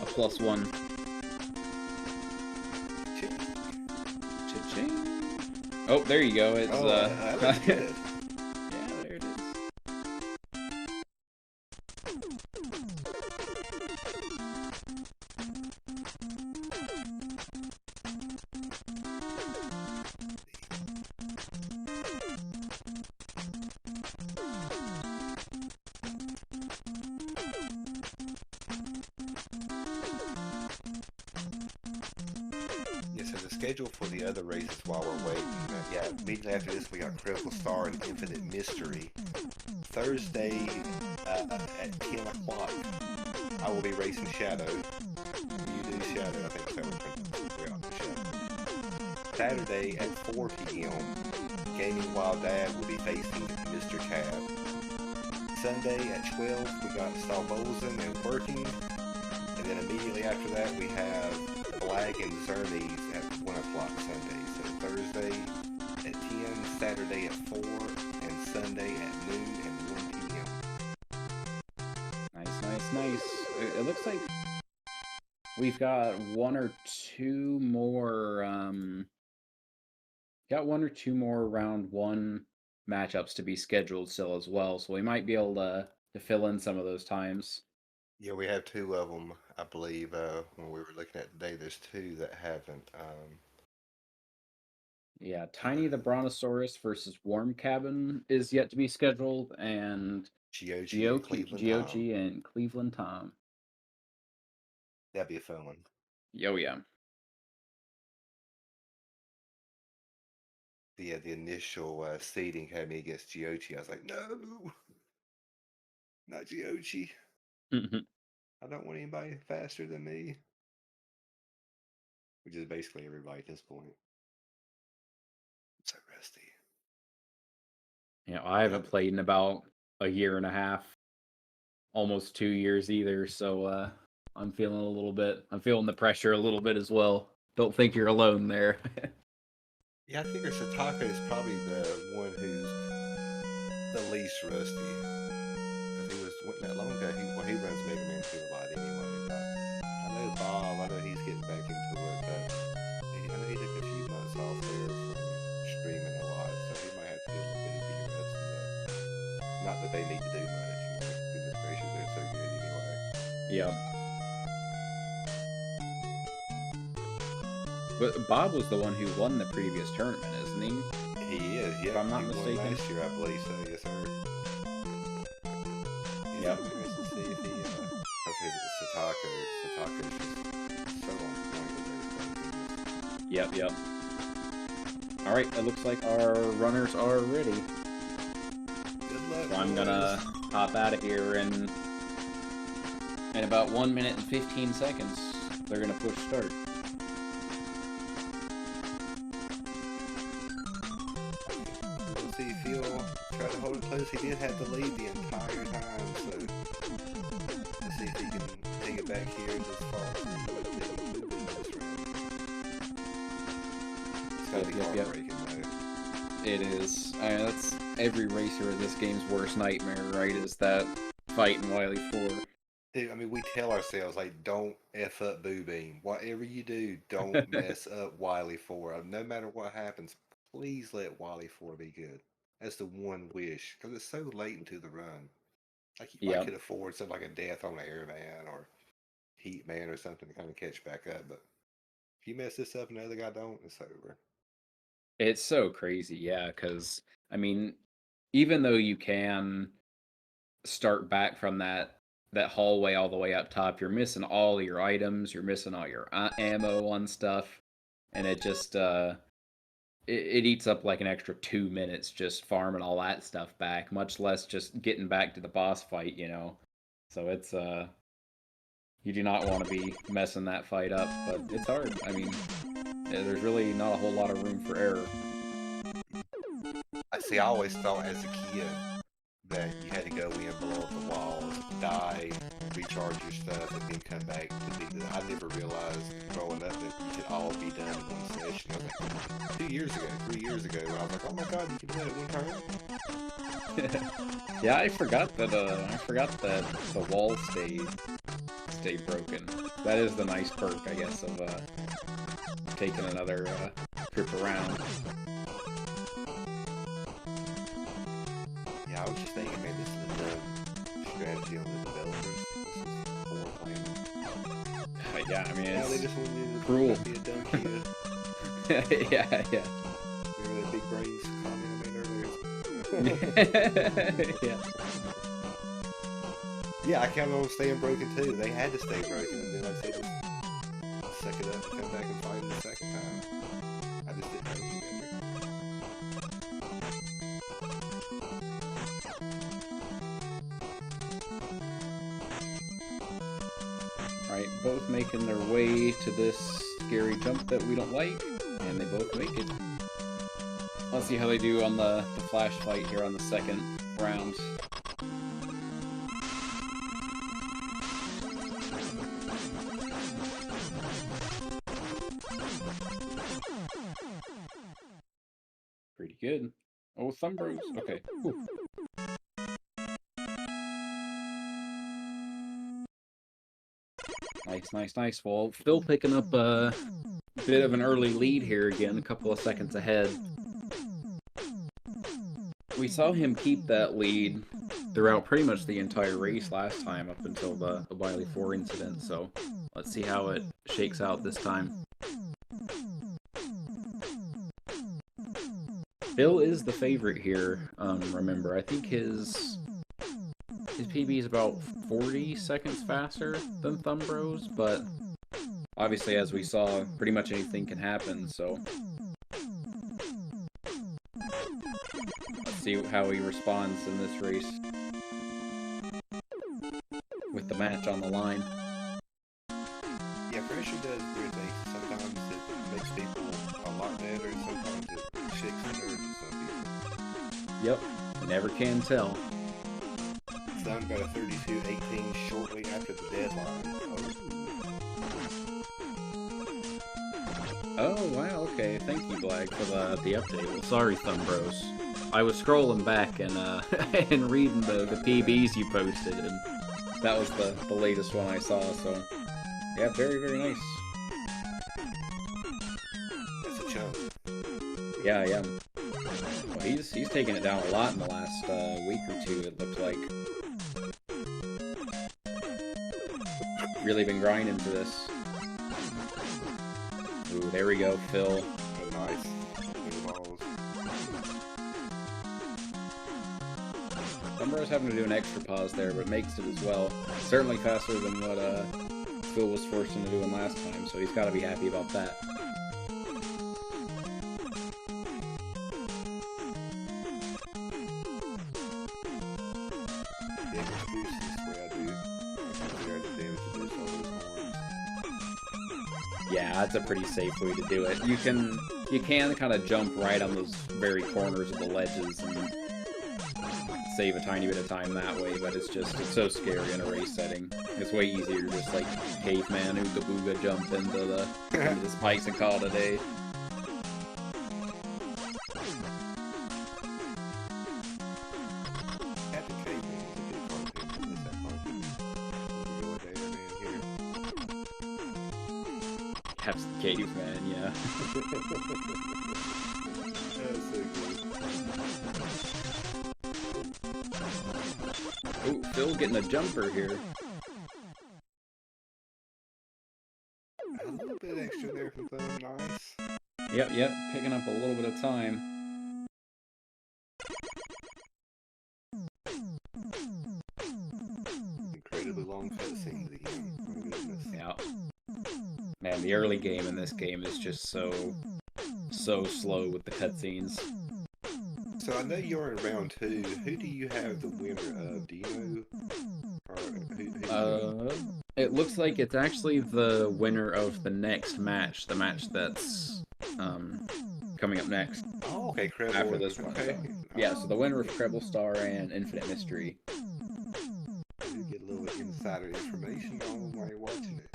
+1. Cha-ching. Oh, there you go. It's that looks good. Yeah, there it is. Schedule for the other races while we're waiting. Yeah, immediately after this we got Critical Star and Infinite Mystery. Thursday at 10 o'clock I will be racing Shadow. You do Shadow, I think so. Saturday at 4 p.m. Gaming Wild Dad will be facing Mr. Cab. Sunday at 12 we got Stalbozen and Working. And then immediately after that we have Blag and Zernies at 1 o'clock Sunday. So Thursday at 10, Saturday at 4, and Sunday at noon and 1 p.m. Nice. It looks like we've got one or two more round 1 matchups to be scheduled still as well, so we might be able to fill in some of those times. Yeah, we have 2 of them, I believe. When we were looking at today, there's 2 that haven't. Yeah, Tiny the Brontosaurus versus Warm Cabin is yet to be scheduled, and Giochi and Cleveland Tom. That'd be a fun one. Yo, yeah. the initial seeding had me against Giochi. I was like, no, not Giochi. I don't want anybody faster than me. Which is basically everybody at this point. I'm so rusty. You know, I haven't played in about a year and a half, almost 2 years either, so I'm feeling I'm feeling the pressure a little bit as well. Don't think you're alone there. Yeah, I figure Sataka is probably the one who's the least rusty. Because wasn't that long ago. He runs Mega Man 2 a lot anyway. I know Bob, I know he's getting back into it, but I know he took a few months off there from streaming a lot, so he might have to do a little bit of de-rusting. Not that they need to do much, Goodness gracious, they're so good anyway. Yeah. But Bob was the one who won the previous tournament, isn't he? He is, yeah. If I'm not mistaken. Won last year, I believe so, yes, sir. Yep. Interesting to see if he, Sataka's just so on point with everything. Yep. Alright, it looks like our runners are ready. Good luck, so I'm gonna hop out of here, and in about 1 minute and 15 seconds, they're gonna push start. We'll see if Phil try to hold it close. He did have the lead the entire time, so let's see if he can take it back here and just fall through with the It's gotta be heartbreaking, though. It is. I mean, that's every racer in this game's worst nightmare, right? Is that fight in Wily 4. Dude, I mean, we tell ourselves, like, don't F up Boo Beam. Whatever you do, don't mess up Wily 4. No matter what happens, please let Wily 4 be good. That's the one wish, because it's so late into the run. Like, I could afford something like a Death on Airman or Heat Man or something to kind of catch back up, but if you mess this up and the other guy don't, it's over. It's so crazy, yeah, because, I mean, even though you can start back from that hallway all the way up top, you're missing all your items, you're missing all your ammo on stuff, and it just, it eats up like an extra 2 minutes just farming all that stuff back, much less just getting back to the boss fight, you know? So it's, you do not want to be messing that fight up, but it's hard. I mean, there's really not a whole lot of room for error. I always thought as a kid that you had to go in below the walls, die, recharge your stuff, and then come back to be the... I never realized growing up that it could all be done in one session. I was like, 3 years ago, when I was like, oh my god, you can do that at one turn? Yeah, I forgot that the walls stay broken. That is the nice perk, I guess, of taking another trip around. Yeah, I was just thinking, man, this is the strategy on the developers. This is poor planning. Yeah, I mean, it's they just wanted to cruel. Be a dumb kid. yeah. Remember that big brains comment I made earlier? Yeah. Yeah, I counted on them staying broken too. They had to stay broken, and then I said, just suck it up and come back and fight them the second time. I just didn't know any better. Alright, both making their way to this scary jump that we don't like, and they both make it. Let's see how they do on the flash fight here on the second round. Pretty good. Oh, ThumbBros. Okay. Whew. Nice. Well, Phil picking up a bit of an early lead here again, a couple of seconds ahead. We saw him keep that lead throughout pretty much the entire race last time up until the Wily 4 incident, so let's see how it shakes out this time. Phil is the favorite here, remember. I think his PB is about 40 seconds faster than ThumbBros, but obviously, as we saw, pretty much anything can happen, so see how he responds in this race. With the match on the line. Yeah, pressure does weird things. Sometimes it makes people a lot better, and sometimes it shakes the nerves of some people. Yep, you never can tell. Thumb got a 32-18 shortly after the deadline. Oh, wow, okay. Thank you, Blag, for the update. Well, sorry, ThumbBros. I was scrolling back and and reading the PBs you posted, and that was the latest one I saw, so... Yeah, very, very nice. That's a chunk. Yeah, yeah. Well, he's taken it down a lot in the last week or two, it looked like. Really been grinding for this. Ooh, there we go, Phil. Oh, nice. Good balls. ThumbBros having to do an extra pause there, but makes it as well. Certainly faster than what Phil was forced into doing last time, so he's got to be happy about that. Yeah, that's a pretty safe way to do it. You can kind of jump right on those very corners of the ledges and save a tiny bit of time that way, but it's so scary in a race setting. It's way easier to just like caveman ooga booga jump into the spikes and call it a day. Captain Caveman, yeah. Oh, Phil getting a jumper here. A little bit extra there from Thumb, nice. Yep, picking up a little bit of time. Incredibly long cutscene again. Oh, goodness. Yeah. Man, the early game in this game is just so slow with the cutscenes. So I know you're in round 2. Who do you have the winner of? Do you know? Or who it looks like it's actually the winner of the next match, the match that's coming up next. Oh, okay, Credible. After this one. Okay. So. Yeah, so the winner of Credible Star and Infinite Mystery. You get a little insider information on while you're watching it.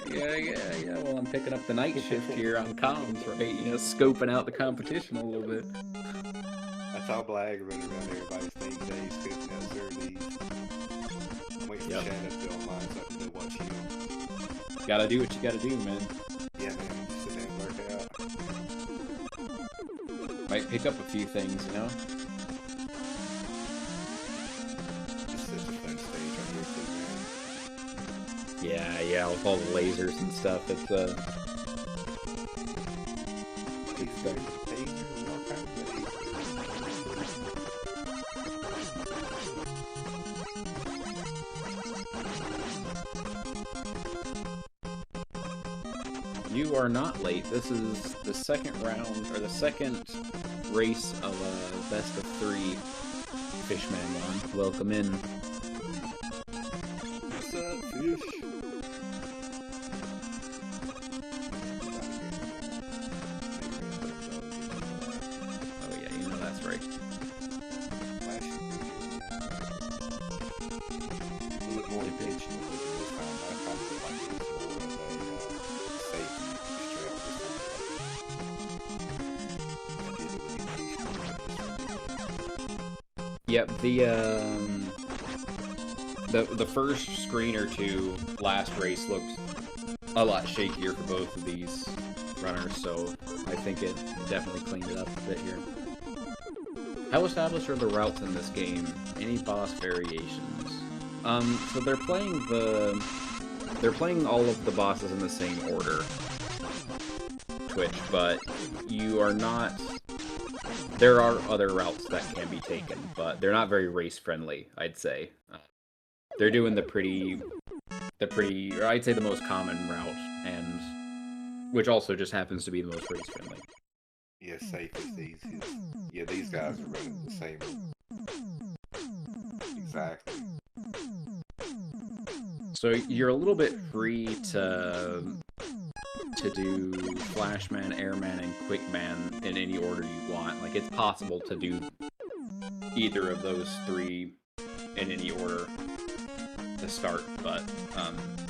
Yeah. Well, I'm picking up the night shift here on comms, right? You know, scoping out the competition a little bit. I saw Blag running around everybody's thing today, scoping out Zerdies. I'm waiting for Chad to go online so I can go watch you. Gotta do what you gotta do, man. Yeah, man. Just sit down and work out. Might pick up a few things, you know? It's such a fun stage right here, too, man. Yeah, with all the lasers and stuff, it's You are not late. This is the second round, or the second race of a best of 3 Fishman one. Welcome in. What's up, fish? Oh yeah, you know that's right. Look more attention. Yep, the first screen or two last race looked a lot shakier for both of these runners, so I think it definitely cleaned it up a bit here. How established are the routes in this game? Any boss variations? So they're playing all of the bosses in the same order, Twitch, but you are not... There are other routes that can be taken, but they're not very race-friendly, I'd say. They're doing the I'd say the most common route, and which also just happens to be the most race-friendly. Yeah, safest, easiest. Yeah, these guys are running the same. Exactly. So you're a little bit free to do Flashman, Airman, and Quickman in any order you want. Like, it's possible to do either of those three in any order to start, but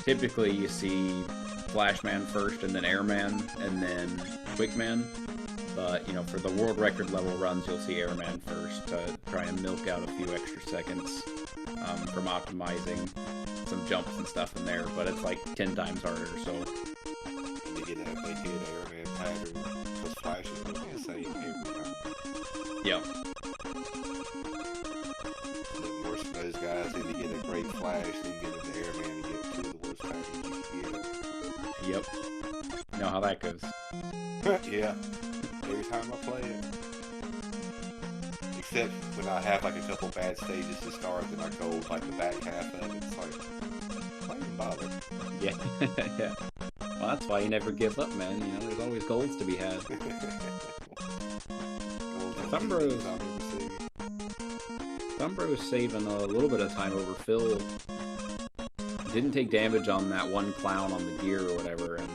typically you see Flashman first, and then Airman, and then Quickman. But, you know, for the world record level runs, you'll see Airman first to try and milk out a few extra seconds from optimizing some jumps and stuff in there, but it's like 10 times harder, so... They get that Airman pattern, those flashes will be the same every time. Yep. The worst of those guys, either get a great flash, then you get an Airman and get two of the worst patterns you can get. Yep. You know how that goes. Yeah. Every time I play it. Except when I have like a couple bad stages to start, then I go like the back half of it. It's like, why even bother? Yeah. Yeah. Well, that's why you never give up, man. You know, there's always goals to be had. ThumbBros saving a little bit of time over Phil. Didn't take damage on that one clown on the gear or whatever, and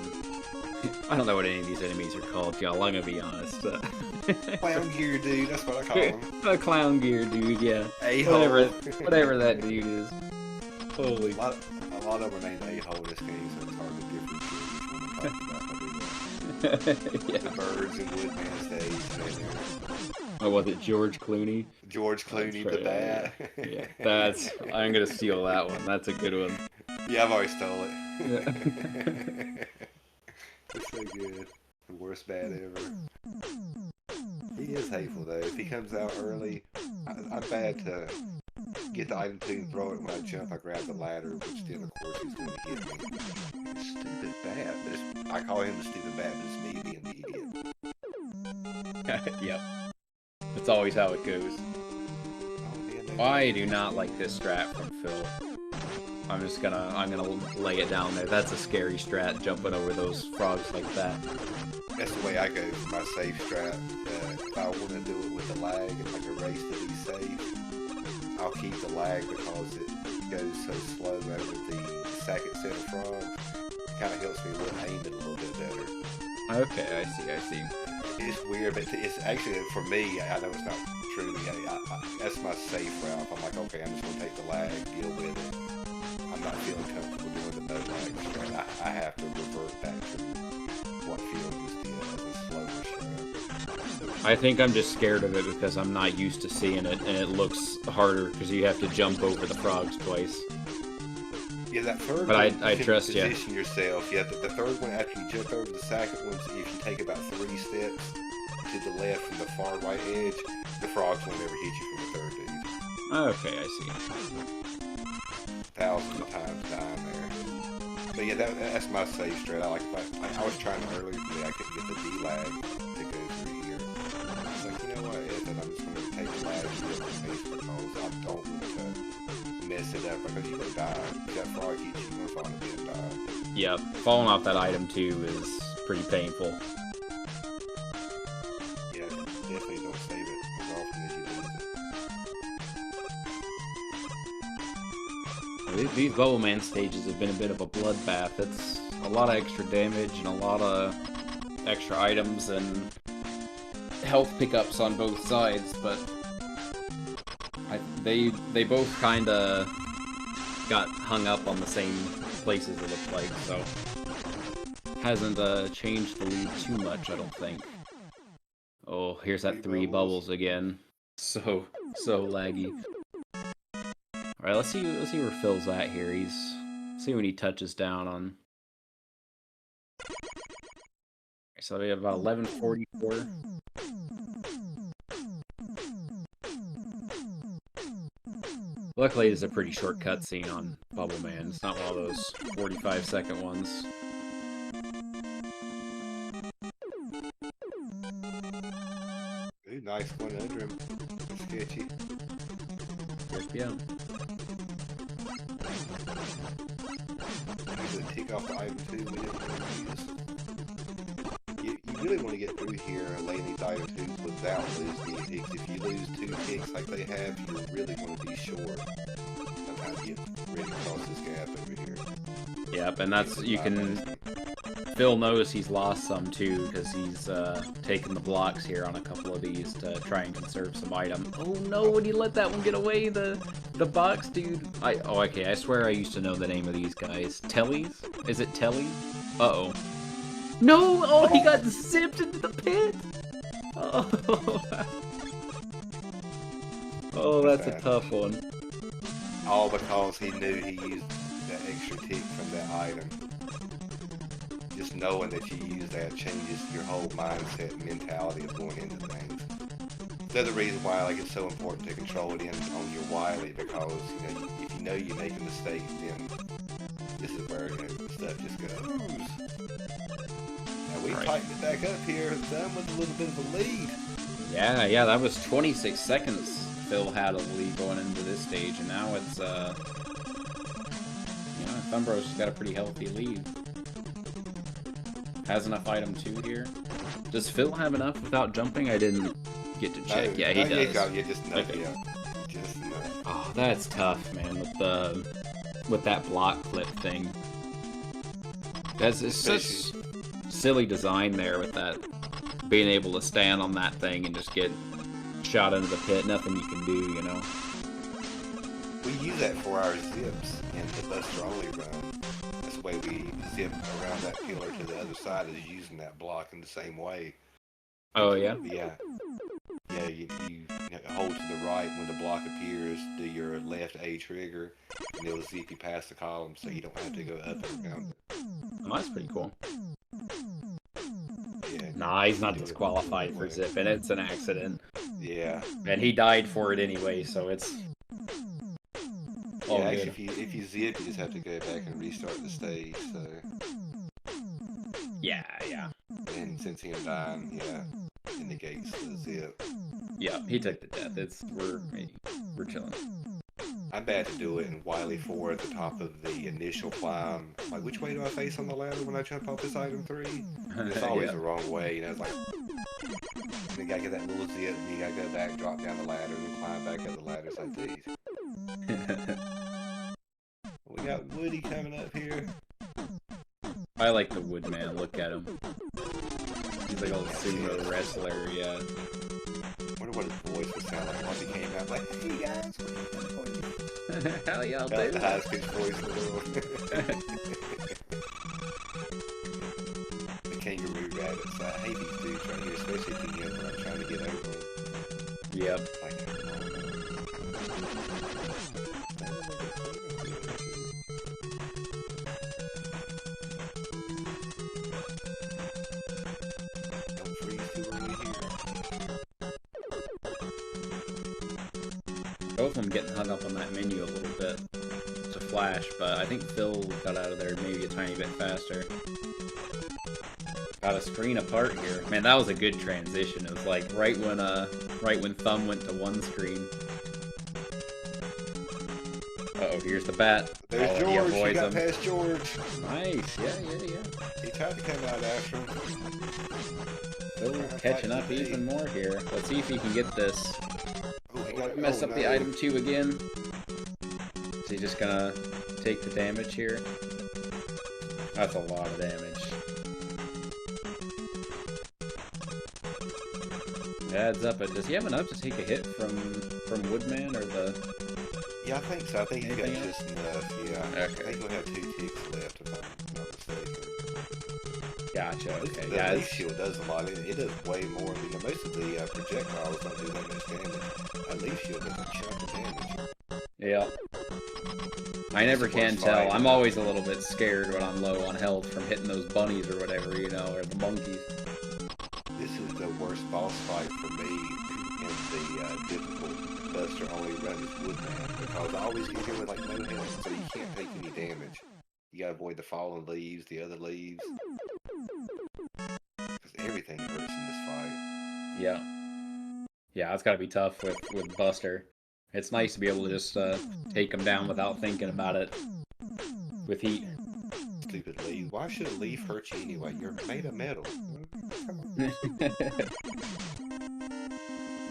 I don't know what any of these enemies are called, y'all. I'm gonna be honest. Clown gear dude, that's what I call him. A clown gear dude, yeah. Whatever that dude is. Holy. A lot of them are named A-hole in this game, so it's hard to differentiate which one we're talking about. Yeah. The birds and Woodman stage. Oh, was it George Clooney? George Clooney, the bat. Yeah, I'm gonna steal that one. That's a good one. Yeah, I've already stole it. Yeah. It's so good. The worst bat ever. He is hateful though. If he comes out early, I'm bad to get the item 2 and throw it. When I jump, I grab the ladder, which then of course he's going to hit me. Stupid bat. But I call him the stupid bat, but it's me being the idiot. Yep. That's always how it goes. Oh, man, I do not like this strat from Phil. I'm gonna lay it down there. That's a scary strat, jumping over those frogs like that. That's the way I go for my safe strat. If I want to do it with the lag and like a race to be safe, I'll keep the lag because it goes so slow over the second set of frogs. It kind of helps me aim it a little bit better. Okay, I see. It's weird, but it's actually, for me, I know it's not true. That's my safe route. I'm like, okay, I'm just going to take the lag, deal with it. I'm not feeling comfortable doing the no lag strat. I have to revert back to what feels just a slower strat. I think I'm just scared of it because I'm not used to seeing it, and it looks harder because you have to jump over the frogs twice. Yeah, that third but one, I trust you. Position yourself. Yeah, the third one, after you jump over the second one, if you take about 3 steps to the left from the far right edge, the frogs won't ever hit you from the third dude. Okay, I see. Thousands of times dying there. But yeah, that's my safe strat. I was trying earlier today, I couldn't get the D-lag to go through here. I was like, you know what, Ethan, I'm just going to take the lag because I don't want to mess it up because you're going to die. If that frog hits you, you're going to fall in and die. Yep, falling off that item too is pretty painful. Yeah, definitely don't save it as often as you lose it. These Bubble Man stages have been a bit of a bloodbath. It's a lot of extra damage and a lot of extra items and health pickups on both sides, but they both kind of got hung up on the same places, it looks like, so hasn't changed the lead too much, I don't think. Oh, here's that 3 bubbles again. So laggy. Alright, let's see where Phil's at here. See when he touches down on. So we have about 11:44. Luckily, it's a pretty short cutscene on Bubble Man. It's not one of those 45-second ones. Ooh, nice one under him. Sketchy. Yeah. Tick off the item 2 we didn't use. You really want to get through here and lay these item twos without losing any ticks. If you lose 2 ticks like they have, you're really going to be short of how to get ready to cross this gap over here. Yep, and that's, you can... Phil knows he's lost some too, because he's taken the blocks here on a couple of these to try and conserve some item. Oh no, would he let that one get away? The box dude? Oh, okay, I swear I used to know the name of these guys. Tellies? Is it Telly? Uh-oh. No! Oh, he got zipped into the pit! Oh, oh, that's a tough one. All because he knew he used that extra tick from that item. Just knowing that you use that changes your whole mindset and mentality of going into things. The other reason why like it's so important to control it in on your Wily, because you know, if you know you make a mistake, then this is where stuff just goes. Now we tightened it back up here, done with a little bit of a lead. Yeah, that was 26 seconds. Phil had a lead going into this stage, and now it's you know, ThumbBros has got a pretty healthy lead. Has enough item 2 here. Does Phil have enough without jumping? I didn't get to check. Yeah, he does. You just know, okay. Just know. Oh, that's tough, man. With that block clip thing. It's such silly design there with that, being able to stand on that thing and just get shot into the pit. Nothing you can do, you know. We use that for our zips in the Buster only run. That's the way we zip around that pillar to the other side, is using that block in the same way. Oh yeah? Yeah. Yeah, you hold to the right when the block appears, do your left A trigger, and it'll zip you past the column so you don't have to go up and down. Oh, that's pretty cool. Yeah. Nah, he's not disqualified for zipping. It's an accident. Yeah. And he died for it anyway, so it's... Yeah, actually, if you zip, you just have to go back and restart the stage, so... Yeah. And since him dying, yeah, it negates the zip. Yeah, he took the death. We're chilling. I'm bad to do it in Wily 4 at the top of the initial climb. Like, which way do I face on the ladder when I jump off this item 3? It's always the wrong way, you know, it's like... You gotta get that little zip, and you gotta go back, drop down the ladder, and then climb back up the ladder. It's like, geez. We got Woody coming up here. I like the Woodman. Look at him. He's like a sumo wrestler, yeah. I wonder what his voice would sound like once he came out. Like, hey guys, how y'all doing? The highest pitched voice in the world. The kangaroo rabbits. I hate these dudes right here, especially at the end when I'm trying to get over them. Yep. Like, both of them getting hung up on that menu a little bit to flash, but I think Phil got out of there maybe a tiny bit faster. Got a screen apart here. Man, that was a good transition. It was like right when Thumb went to one screen. Uh-oh, here's the bat. There's George. He got past George. Nice. Yeah. He tried to come out after him. Phil catching up even more here. Let's see if he can get this. Mess up the item 2 again. Is he just gonna take the damage here? That's a lot of damage. It adds up, but does he have enough to take a hit from Woodman or the... Yeah, I think so. I think he's got Anything just enough, yeah. Okay. I think we'll have 2 ticks left, if I'm not mistaken. Gotcha, okay. The Yeah, leaf shield does a lot. It does way more. You know, most of the projectiles don't do that much damage. A leaf shield does a chunk of damage. yeah. I never can tell. I'm always a little bit scared when I'm low on health from hitting those bunnies or whatever, you know, or the monkeys. This is the worst boss fight for me in the difficult Buster only run as Woodman, because I always get hit with like no health, so you can't take any damage. You gotta avoid the fallen leaves, the other leaves. Because everything hurts in this fight. Yeah, it's gotta be tough with Buster. It's nice to be able to just take him down without thinking about it with heat. stupid leaf. Why should a leaf hurt you anyway? You're made of metal. Come on.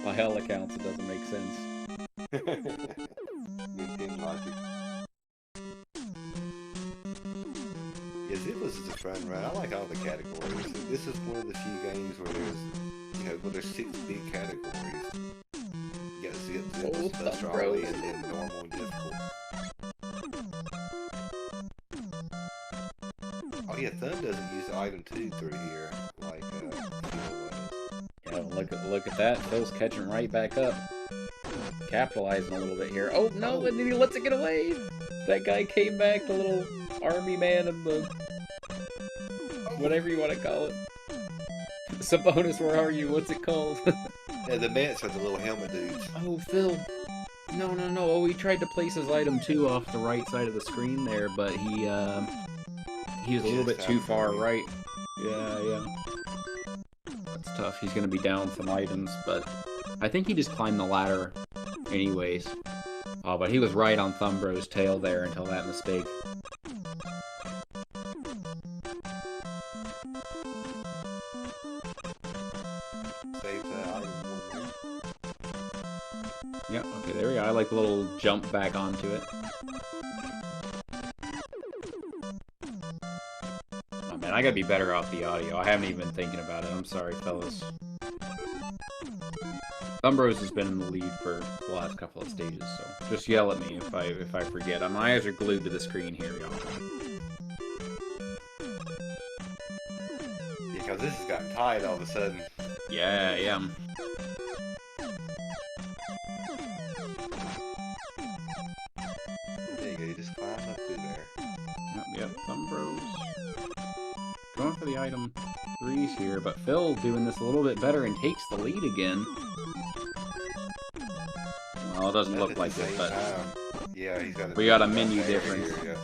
By all accounts, it doesn't make sense. Good logic. Yeah, Zipless is a fun run. I like all the categories. This is one of the few games where there's 6 big categories. You got Zipless, Buster Ollie, and then normal and difficult. Oh yeah, Thumb doesn't use item 2 through here like Phil was. Yeah, look at that. Phil's catching right back up. Capitalizing a little bit here. Oh no, and then he lets it get away! That guy came back, the little army man of the... whatever you want to call it. Sabonis, where are you? What's it called? Yeah, the Mets are the little helmet dudes. Oh, Phil. No. Oh, he tried to place his item 2 off the right side of the screen there, but he was a little bit too far right. Yeah. That's tough. He's going to be down some items, but I think he just climbed the ladder anyways. Oh, but he was right on ThumbBros' tail there until that mistake. Save the item. Yep, okay, there we go. I like the little jump back onto it. Oh man, I gotta be better off the audio. I haven't even been thinking about it. I'm sorry, fellas. ThumbBros has been in the lead for the last couple of stages, so just yell at me if I forget. My eyes are glued to the screen here, y'all. Yeah, because this has gotten tight all of a sudden. Yeah. There you go, you just climb up through there. Yep, ThumbBros. Going for the item 3s here, but Phil doing this a little bit better and takes the lead again. Well, it doesn't look like it, but yeah, he's got we got a menu difference. Here,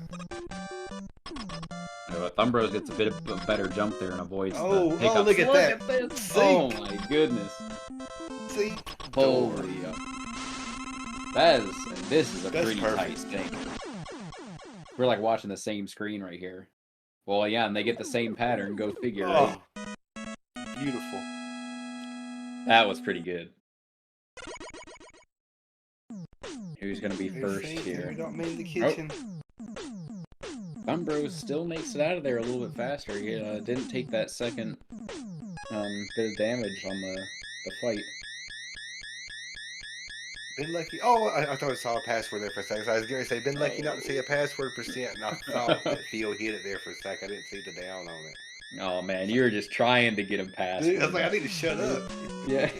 But ThumbBros gets a bit of a better jump there and avoids the hiccups. Oh, look at that! This. Oh my goodness! See? Holy! This is a pretty tight stink. We're like watching the same screen right here. Well, yeah, and they get the same pattern. Go figure. Oh, beautiful. That was pretty good. Who's gonna be first here? We don't mean the kitchen. ThumbBros still makes it out of there a little bit faster. He didn't take that second bit of damage on the fight. Been lucky. Oh, I thought I saw a password there for a second. So I was going to say, been lucky not to see a password %, and I thought that Phil hit it there for a second. I didn't see the down on it. Oh man, you were just trying to get him past. Dude, I was like, I need to shut up. Yeah.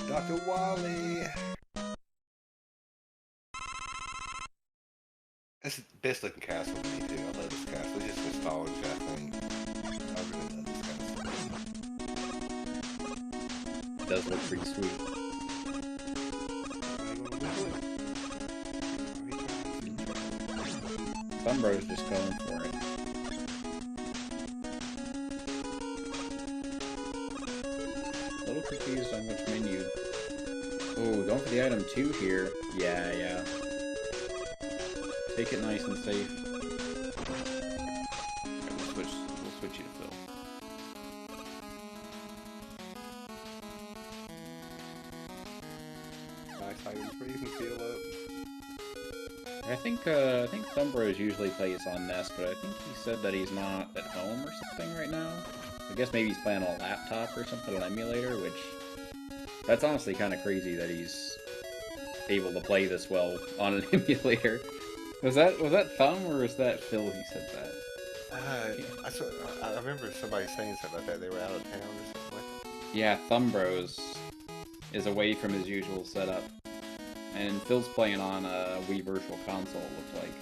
Dr. Wally. That's the best looking castle to me too. I love this castle. It's just nostalgia, I think. I really love this castle. It does look pretty sweet. ThumbBros just going for it. A little confused on which menu. Oh, going for the item 2 here. Yeah. Take it nice and safe. We'll switch you to Phil. Nice items for you can feel up. I think ThumbBros usually plays on Nest, but I think he said that he's not at home or something right now. I guess maybe he's playing on a laptop or something, an emulator, which... That's honestly kind of crazy that he's able to play this well on an emulator. Was that Thumb or was that Phil who said that? I remember somebody saying something like that. They were out of town or something like that. Yeah, ThumbBros is away from his usual setup. And Phil's playing on a Wii Virtual Console, it looks like.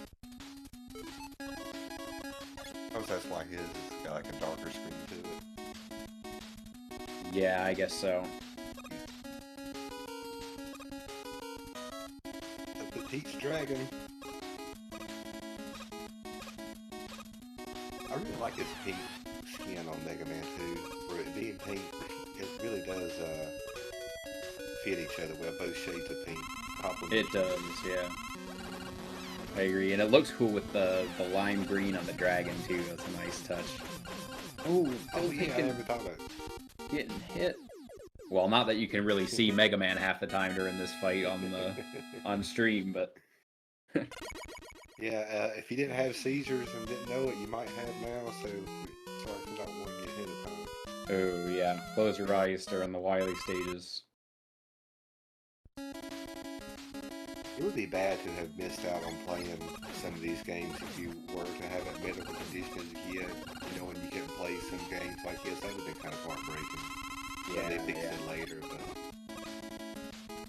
I suppose that's why his has got like a darker screen to it. Yeah, I guess so. The Pete's Dragon. I really like his pink skin on Mega Man 2. For it being pink, it really does fit each other well, both shades of pink. It does, yeah. I agree, and it looks cool with the lime green on the dragon too. That's a nice touch. Oh, yeah, I never thought of it. Getting hit. Well, not that you can really see Mega Man half the time during this fight on stream, but yeah, if you didn't have seizures and didn't know it, you might have now. So sorry for not warning you ahead of time. oh yeah, close your eyes during the Wily stages. It would be bad to have missed out on playing some of these games if you were to have that medical condition as a kid. You know, when you couldn't play some games like this, that would have been kind of heartbreaking. Yeah, they fixed it later, but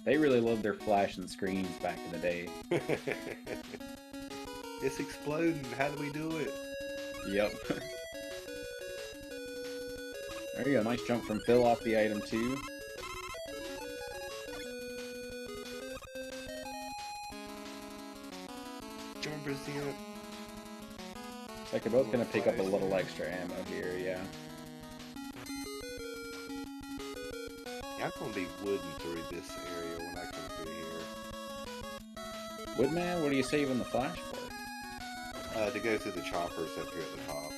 they really loved their flashing screens back in the day. It's exploding. How do we do it? Yep. There you go. Nice jump from Phil off the item too. Jumpers in. Looks like they're both going to pick up a little extra ammo here, yeah. I'm going to be wooden through this area when I come through here. Woodman, what are you saving the flash for? To go through the choppers up here at the top.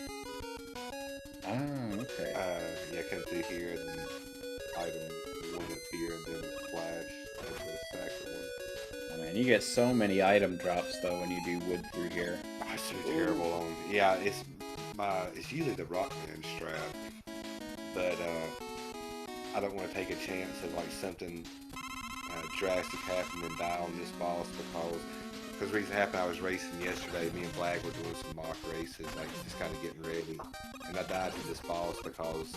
Ah, okay. Yeah, come through here and then item one up here and then flash over the second one. Oh man, you get so many item drops though when you do wood through here. Oh, it's so terrible on. Yeah, it's usually the Rockman strap, but I don't want to take a chance of like something drastic happen and die on this boss because the reason it happened, I was racing yesterday. Me and Blag were doing some mock races, like just kind of getting ready, and I died to this boss because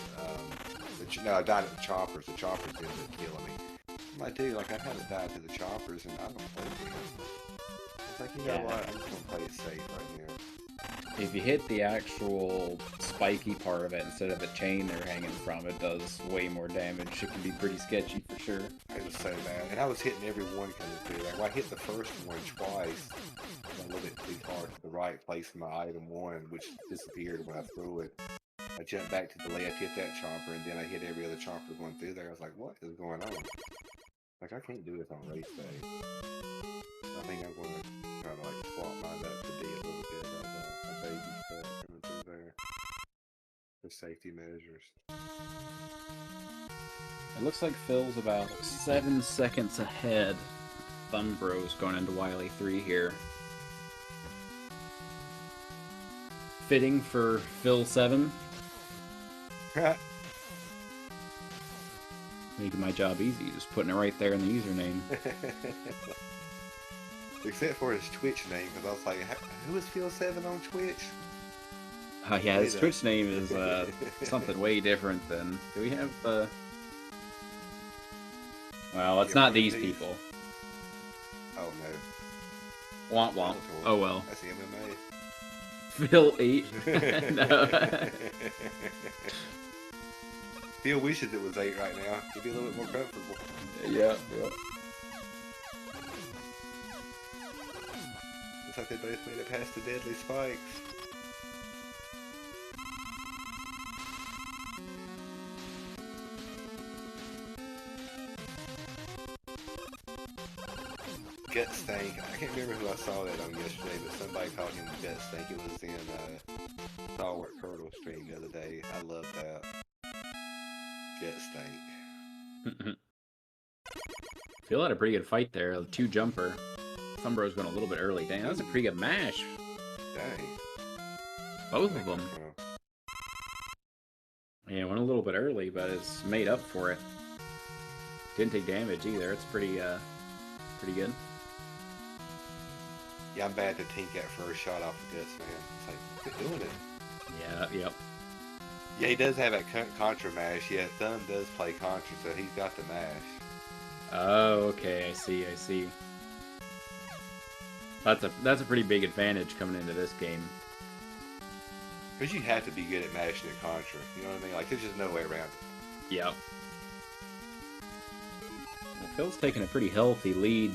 I died at the choppers. The choppers ended up killing me. I'm like, dude, like I had to die to the choppers, and I don't play them. It's like, you know what? I'm just gonna play it safe right now. If you hit the actual spiky part of it instead of the chain they're hanging from, it does way more damage. It can be pretty sketchy for sure. It was so bad. And I was hitting every one coming through. Like, well, I hit the first one twice. A little bit too far to the right, placing my item one, which disappeared when I threw it. I jumped back to the left, hit that chopper, and then I hit every other chopper going through there. I was like, what is going on? Like, I can't do this on race day. I think I'm going to try to, like, swap mine up to be a little bit of a baby cut coming through there. For safety measures. It looks like Phil's about 7 seconds ahead. ThumbBros going into Wily 3 here. Fitting for Phil7. Making my job easy, just putting it right there in the username. Except for his Twitch name, because I was like, who is Phil7 on Twitch? Yeah, his Twitch name is something way different than... Do we have... Well, it's not these people. Oh, no. Womp womp. Oh, well. That's the MMA. Phil8. No. Phil wishes it was 8 right now. He'd be a little bit more comfortable. Yeah. Looks like they both made it past the deadly spikes. Gut Stank. I can't remember who I saw that on yesterday, but somebody called him Gut Stank. It was in Stalwart Curdle stream the other day. I love that. Gut Stank. Phil had a pretty good fight there. A 2-jumper. ThumbBros went a little bit early. Dang, that was a pretty good mash. Dang. Both of them. Yeah, went a little bit early, but it's made up for it. Didn't take damage either. It's pretty good. Yeah, I'm bad to tink that first shot off the guts, man. It's like, quit doing it. Yeah, yep. Yeah, he does have that Contra mash. Yeah, Thumb does play Contra, so he's got the mash. Oh, okay, I see. That's a pretty big advantage coming into this game. Because you have to be good at mashing at Contra. You know what I mean? Like, there's just no way around it. Yep. Well, Phil's taking a pretty healthy lead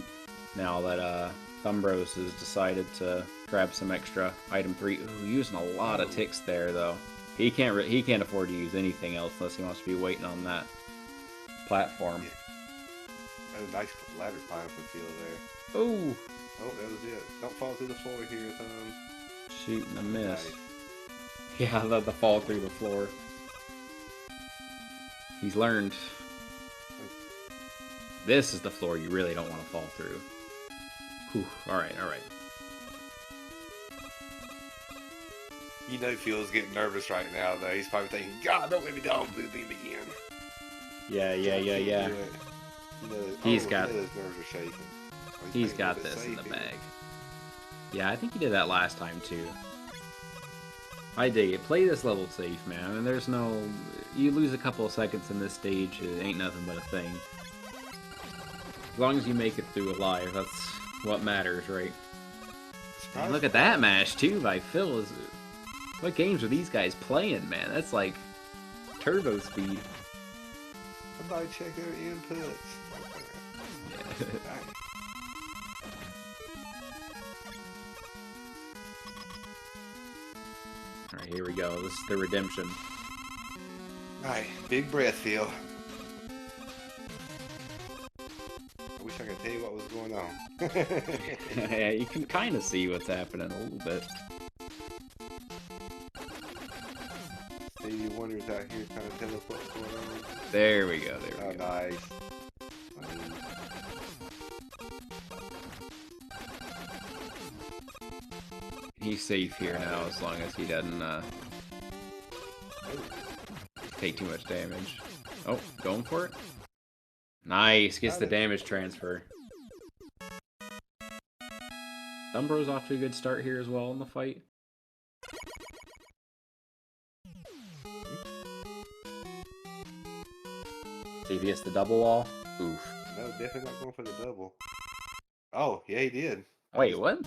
now that ThumbBros has decided to grab some extra item 3. Ooh, using a lot of ticks there though. He can't afford to use anything else unless he wants to be waiting on that platform. Yeah. Oh, nice ladder climb from Phil there. Oh, Oh, that was it. Don't fall through the floor here, Thumb. Shoot and a miss. Nice. Yeah, the fall through the floor. He's learned. This is the floor you really don't want to fall through. Whew. Alright, alright. You know Phil's getting nervous right now, though. He's probably thinking, God, don't let me down blue beam again. Yeah. You know, He's got... his nerves are shaking. Oh, he's got this in the bag. Yeah, I think he did that last time, too. I dig it. Play this level safe, man. And there's no... You lose a couple of seconds in this stage, it ain't nothing but a thing. As long as you make it through alive, that's what matters, right? And look at that mash, too, by Phil. What games are these guys playing, man? That's like turbo speed. Somebody check their inputs. Yeah. Alright, here we go. This is the redemption. Alright, big breath, Phil. I wish I could tell you what was going on. Yeah, you can kind of see what's happening a little bit. Stevie Wonder's out here trying to tell us what's going on. There we go, there we go. Nice. He's safe here now as long as he doesn't take too much damage. Oh, going for it? Nice, gets the damage transfer. ThumbBros off to a good start here as well in the fight. See if he gets the double wall. Oof. No, definitely not going for the double. Oh, yeah, he did. Wait, what?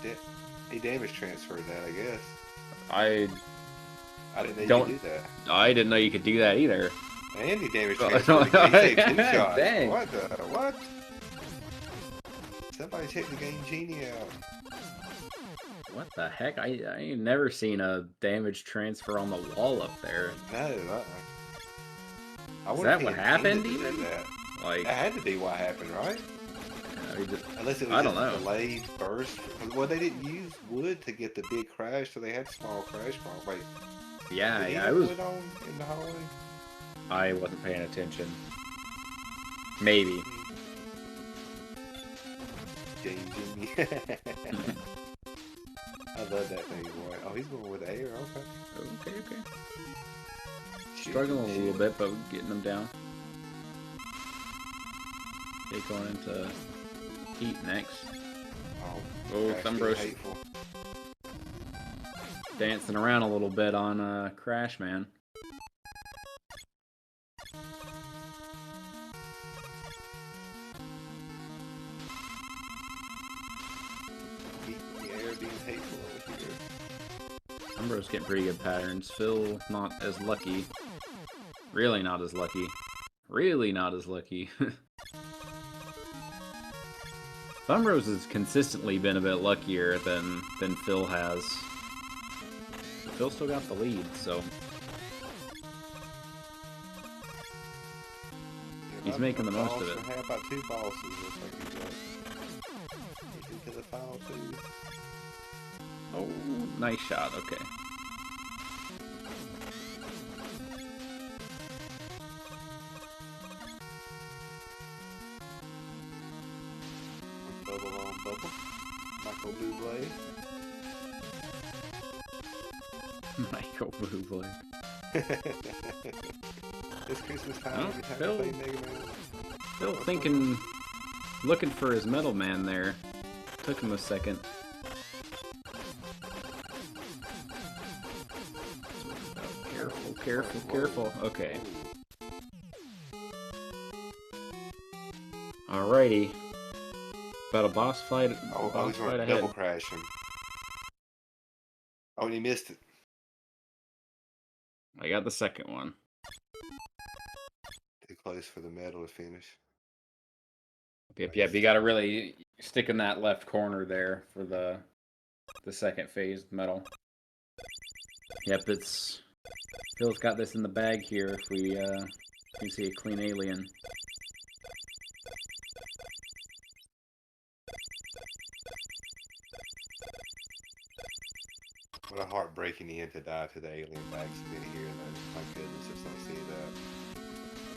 He damage transferred that, I guess. I didn't know you could do that. I didn't know you could do that either. And he damage transferred. He saved 2 shots. Dang. What the? What? Somebody check the game genie out. What the heck? I ain't never seen a damage transfer on the wall up there. No, Is that what happened even? That. Like, that had to be what happened, right? Unless it was I don't just know. a delayed burst. Well, they didn't use wood to get the big crash, so they had small crash points. Wait. Yeah, did I was. Wood on in the hallway? I wasn't paying attention. Maybe. Game Genie. I love that thing, boy. Oh, he's going with air. Okay. Okay. Struggling a little bit, but getting them down. Okay, going into heat next. Oh, ThumbBros dancing around a little bit on Crash, man. ThumbBros getting pretty good patterns. Phil not as lucky. Really not as lucky. Really not as lucky. ThumbBros has consistently been a bit luckier than Phil has. But Phil still got the lead, so he's making the most of it. How about 2 bosses? Looks like he's into the final 2. Oh, nice shot. Okay. Bubble on bubble. Michael Bublé. Michael Bublé. It's Christmas time. Oh, Phil thinking, looking for his Metal Man there. Took him a second. Careful. Okay. Alrighty. About a boss fight. He's going to double crash him. Oh, and he missed it. I got the second one. Too close for the medal to finish. Yep. You got to really stick in that left corner there for the second phase medal. Yep, Phil's got this in the bag here if we can see a clean alien. breaking in to die to the alien by accident here, though. My goodness, let's not see that.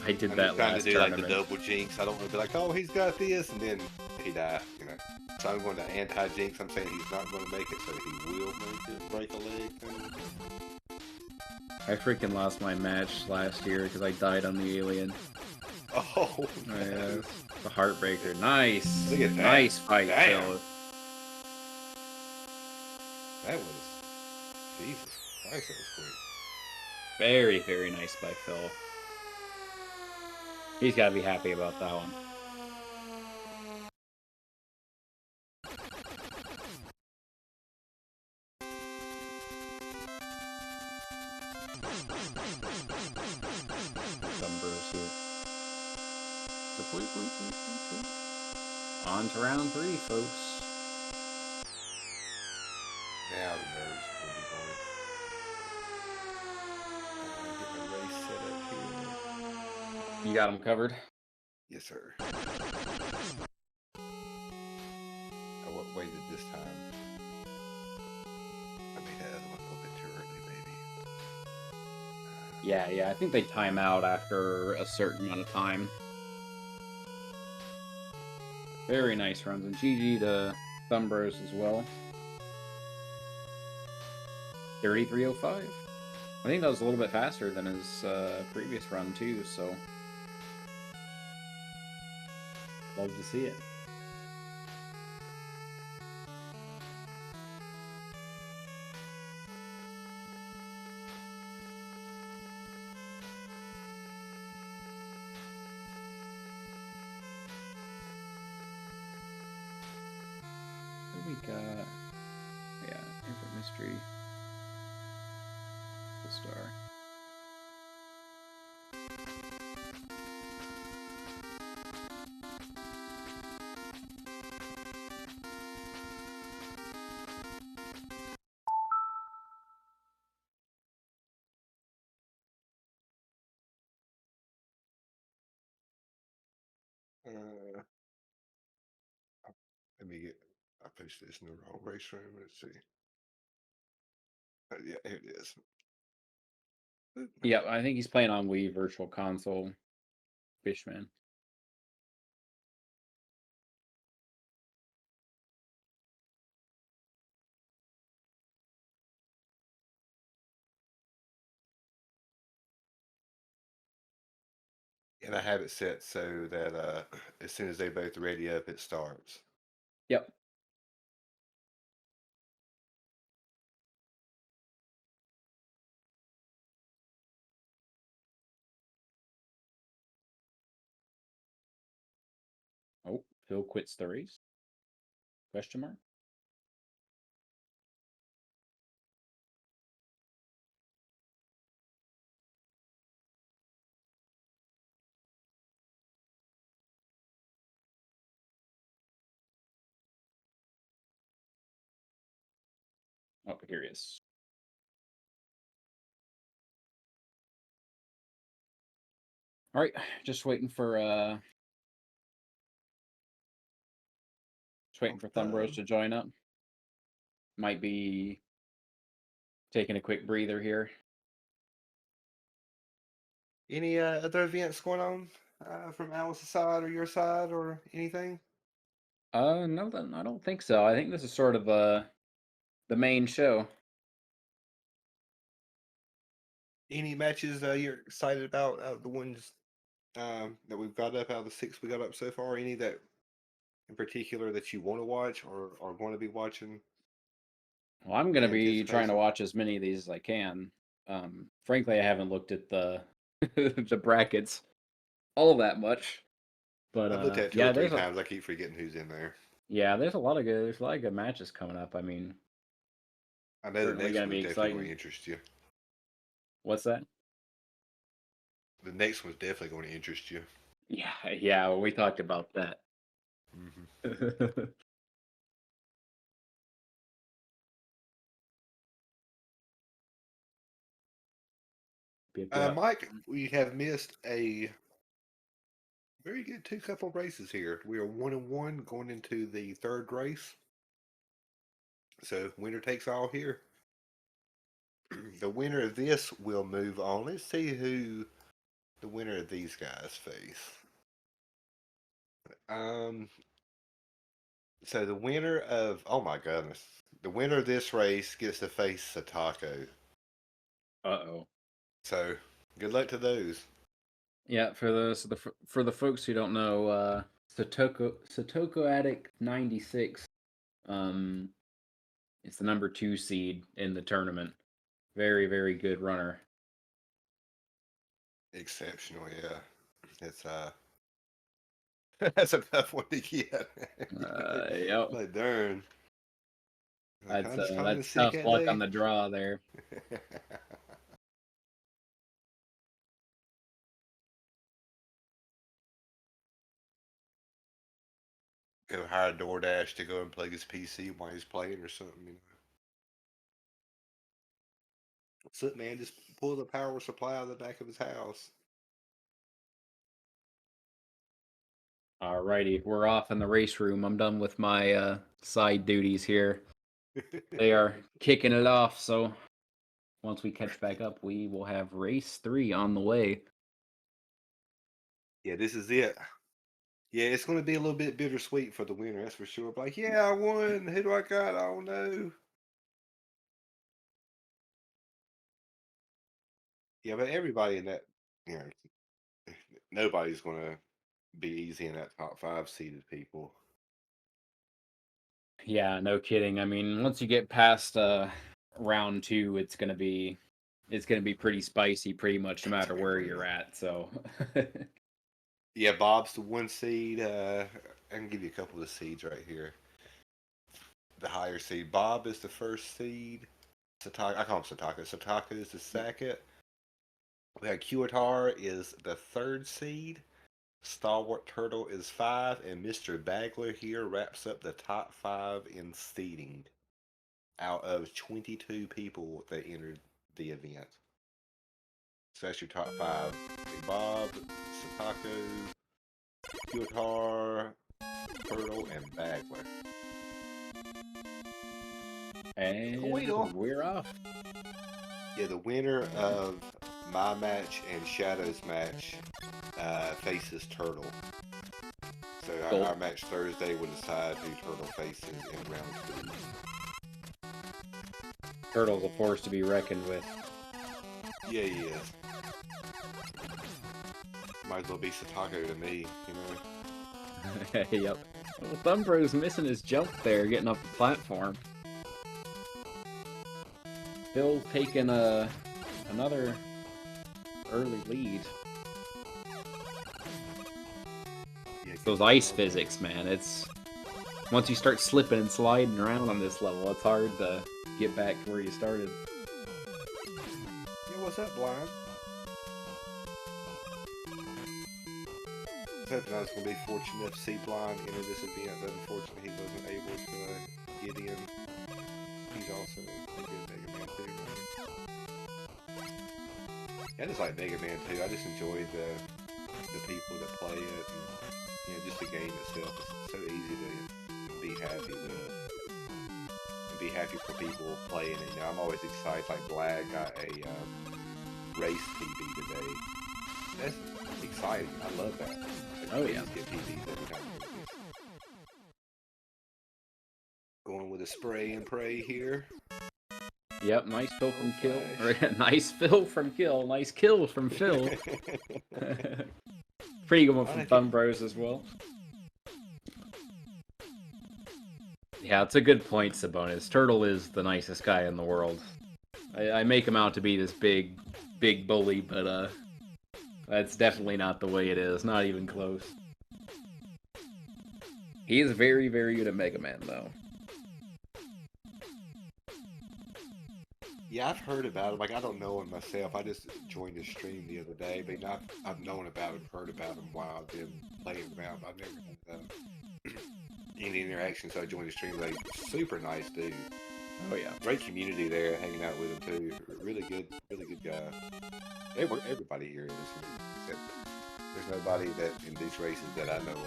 I did I'm that just trying to last do like the tournament. double jinx. I don't want to be like, oh, he's got this, and then he died, you know. So I'm going to anti-jinx. I'm saying he's not going to make it, so he will make it, break a leg. I freaking lost my match last year because I died on the alien. Oh, no. The heartbreaker. Nice. Look at that. Nice fight, Damn. Phil. That was, Jesus Christ, that was quick. Very, very nice by Phil. He's got to be happy about that one. ThumbBros here. On to round 3, folks. Now the nerves will be going. Get my race set up here. You got him covered? Yes, sir. I waited this time. I made that other one a little bit too early, maybe. Yeah, I think they time out after a certain amount of time. Very nice runs, and GG to ThumbBros as well. 33:05. I think that was a little bit faster than his previous run too, so love to see it. What do we got? Yeah, Infinite Mystery. Full star. Let me get. I pushed this in the wrong race room. Let's see. Yeah, here it is. Yeah, I think he's playing on Wii Virtual Console. Fishman. And I have it set so that as soon as they both ready up, it starts. Yep. Oh, Phil quits the race? Question mark? Oh, here he is. All right, just waiting for ThumbBros to join up. Might be taking a quick breather here. Any other events going on from Alice's side or your side or anything? No, I don't think so. I think this is sort of the main show. Any matches you're excited about out of the ones that we've got up, out of the 6 we got up so far? Any that in particular that you want to watch or are going to be watching? Well, I'm going to in be trying to anticipation? watch as many of these as I can. Frankly, I haven't looked at the the brackets all that much, but I've looked at it 2 or yeah, 3 times. I keep forgetting who's in there. there's a lot of good matches coming up. I mean, I know the certainly next going to one's be definitely going exciting. to interest you. What's that? The next one's definitely going to interest you. Yeah, well, we talked about that. Mm-hmm. Mike, we have missed a very good 2 couple races here. We are 1-1 going into the 3rd race. So winner takes all here. the winner of this will move on. Let's see who the winner of these guys face. So the winner of, oh my goodness, the winner of this race gets to face Satako. Uh-oh. So good luck to those. Yeah, for the folks who don't know, Satoko Addict 96, it's the number 2 seed in the tournament. Very, very good runner. Exceptional, yeah. It's that's a tough one to get. Yep. Like darn. Like, I'm just calling That's sick tough that luck day. on the draw there. Go hire DoorDash to go and plug his PC while he's playing or something, you know. What's up, man? Just pull the power supply out of the back of his house. Alrighty, we're off in the race room. I'm done with my side duties here. They are kicking it off, so once we catch back up, we will have race 3 on the way. Yeah, this is it. Yeah, it's going to be a little bit bittersweet for the winner, that's for sure. But like, yeah, I won. Who do I got? I don't know. Yeah, but everybody in that, you know, nobody's going to be easy in that top 5 seeded people. Yeah, no kidding. I mean, once you get past round 2, it's gonna be pretty spicy, pretty much no matter where you're at. So, Yeah, Bob's the 1 seed. I can give you a couple of seeds right here. The higher seed. Bob is the 1st seed. Sataka, I call him Sataka. Sataka is the 2nd. We had Kuatar is the 3rd seed. Stalwart Turtle is 5, and Mr. Bagler here wraps up the top 5 in seeding out of 22 people that entered the event. So that's your top 5. Bob, Satako, Kuatar, Turtle, and Bagler. and we're off. Yeah, the winner of my match and Shadow's match faces Turtle. So Cool. our match Thursday will decide who Turtle faces in round 2. Turtle's a force to be reckoned with. Yeah, he is. Might as well be Satako to me, you know. Yep. Well, ThumbBros missing his jump there, getting up the platform. Phil taking another early lead. Yeah, Those ice physics, man. It's once you start slipping and sliding around on this level, it's hard to get back to where you started. Yeah, what's up, Blind? I was hoping I was going to be fortunate enough to see Blind enter this event, but unfortunately he wasn't able to get in. He's also a good Mega Man 2 runner. Yeah, I just like Mega Man 2. I just enjoy the people that play it, and you know, just the game itself. It's so easy to be happy with, and be happy for people playing it. You know, I'm always excited. Like Glad got a race PB today. That's exciting. I love that. Oh yeah. Get PBs every time. Going with a spray and pray here. Yep, nice fill from kill. Nice fill from kill. Nice kill from Phil. Pretty good one from ThumbBros as well. Yeah, it's a good point, Sabonis. Turtle is the nicest guy in the world. I make him out to be this big bully, but that's definitely not the way it is. Not even close. He is very, very good at Mega Man, though. Yeah, I've heard about him. Like, I don't know him myself. I just joined his stream the other day. But I've known about him, heard about him while I've been playing around. I've never had any interaction, so I joined his stream. Like, super nice dude. Oh yeah, great community there, hanging out with him too. Really good guy. Everybody here is. There's nobody that in these races that I know of.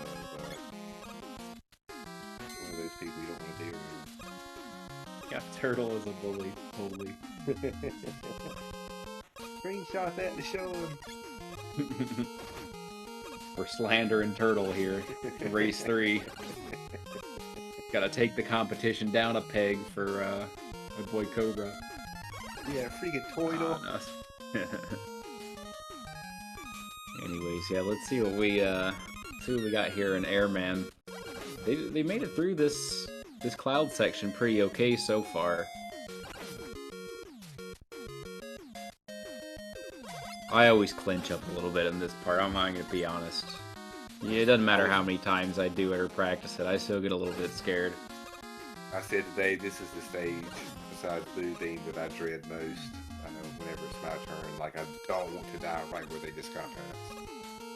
One of those people you don't want to deal with. Yeah, Turtle is a bully, totally. Screenshot that to show him. For Slander and Turtle here. Race 3. Gotta take the competition down a peg for my boy Cobra. Yeah, freaking Toidle. No. Anyways, yeah, let's see what we got here in Airman. They made it through this cloud section pretty okay so far. I always clinch up a little bit in this part, I'm not gonna be honest. Yeah, it doesn't matter how many times I do it or practice it, I still get a little bit scared. I said today, this is the stage, besides Blue Beam, that I dread most. I know whenever it's my turn, like I don't want to die right where they just got past.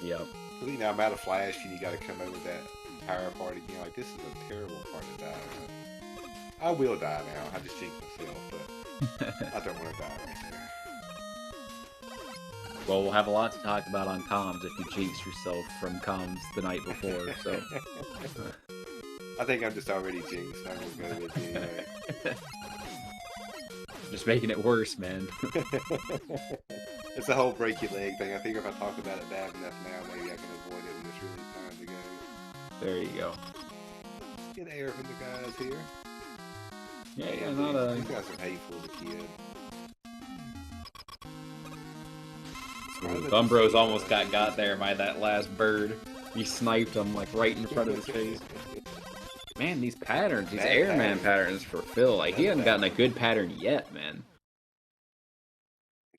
Yep. So, you know, I'm out of flash and you gotta come over that entire part again. Like, this is a terrible part to die. I will die now, I just jinxed myself, but I don't want to die right there. Well, we'll have a lot to talk about on comms if you jinx yourself from comms the night before, so... I think I'm just already jinxed. I'm gonna go with it anyway. Just making it worse, man. It's the whole break your leg thing. I think if I talk about it bad enough now, maybe I can avoid it when it's really time to go. There you go. Get air from the guys here. Yeah, not a... These guys are hateful as a kid. ThumbBros almost got there by that last bird. He sniped him like right in front of his face. Man, these patterns, these airman patterns for Phil, like he hasn't gotten a good pattern yet, man.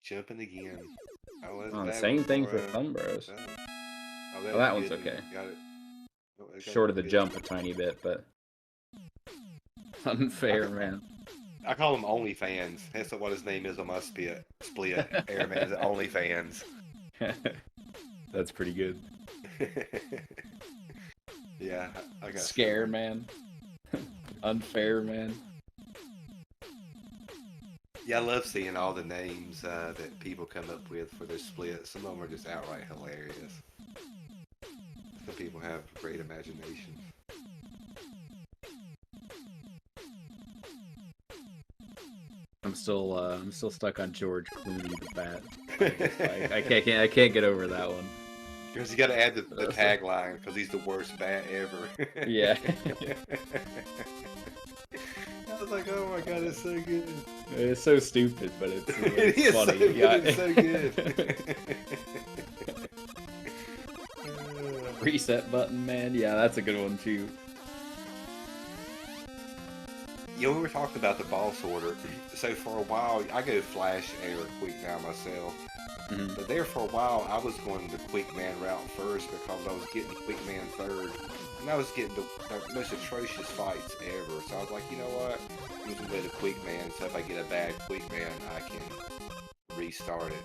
Jumping again. Same thing for ThumbBros. Oh, that one's okay. Got it. Short of the jump a tiny bit, but unfair, man. I call him OnlyFans. That's what his name is on my split. Airman is OnlyFans. That's pretty good. Yeah, I got Scare man. Unfair man. Yeah, I love seeing all the names that people come up with for their splits. Some of them are just outright hilarious. Some people have great imagination. I'm still stuck on George Clooney the Bat. I can't get over that one. Because you got to add the tagline, because he's the worst bat ever. Yeah. I was like, oh my god, it's so good. It's so stupid, but it's it is funny. So good, Yeah. it's so good. Reset button, man. Yeah, that's a good one too. You know, we were talking about the boss order. So for a while, I go flash, air, quick now myself. Mm-hmm. But there for a while, I was going the quick man route first because I was getting quick man third. And I was getting the most atrocious fights ever. So I was like, you know what? I'm just going to go to quick man. So if I get a bad quick man, I can restart it.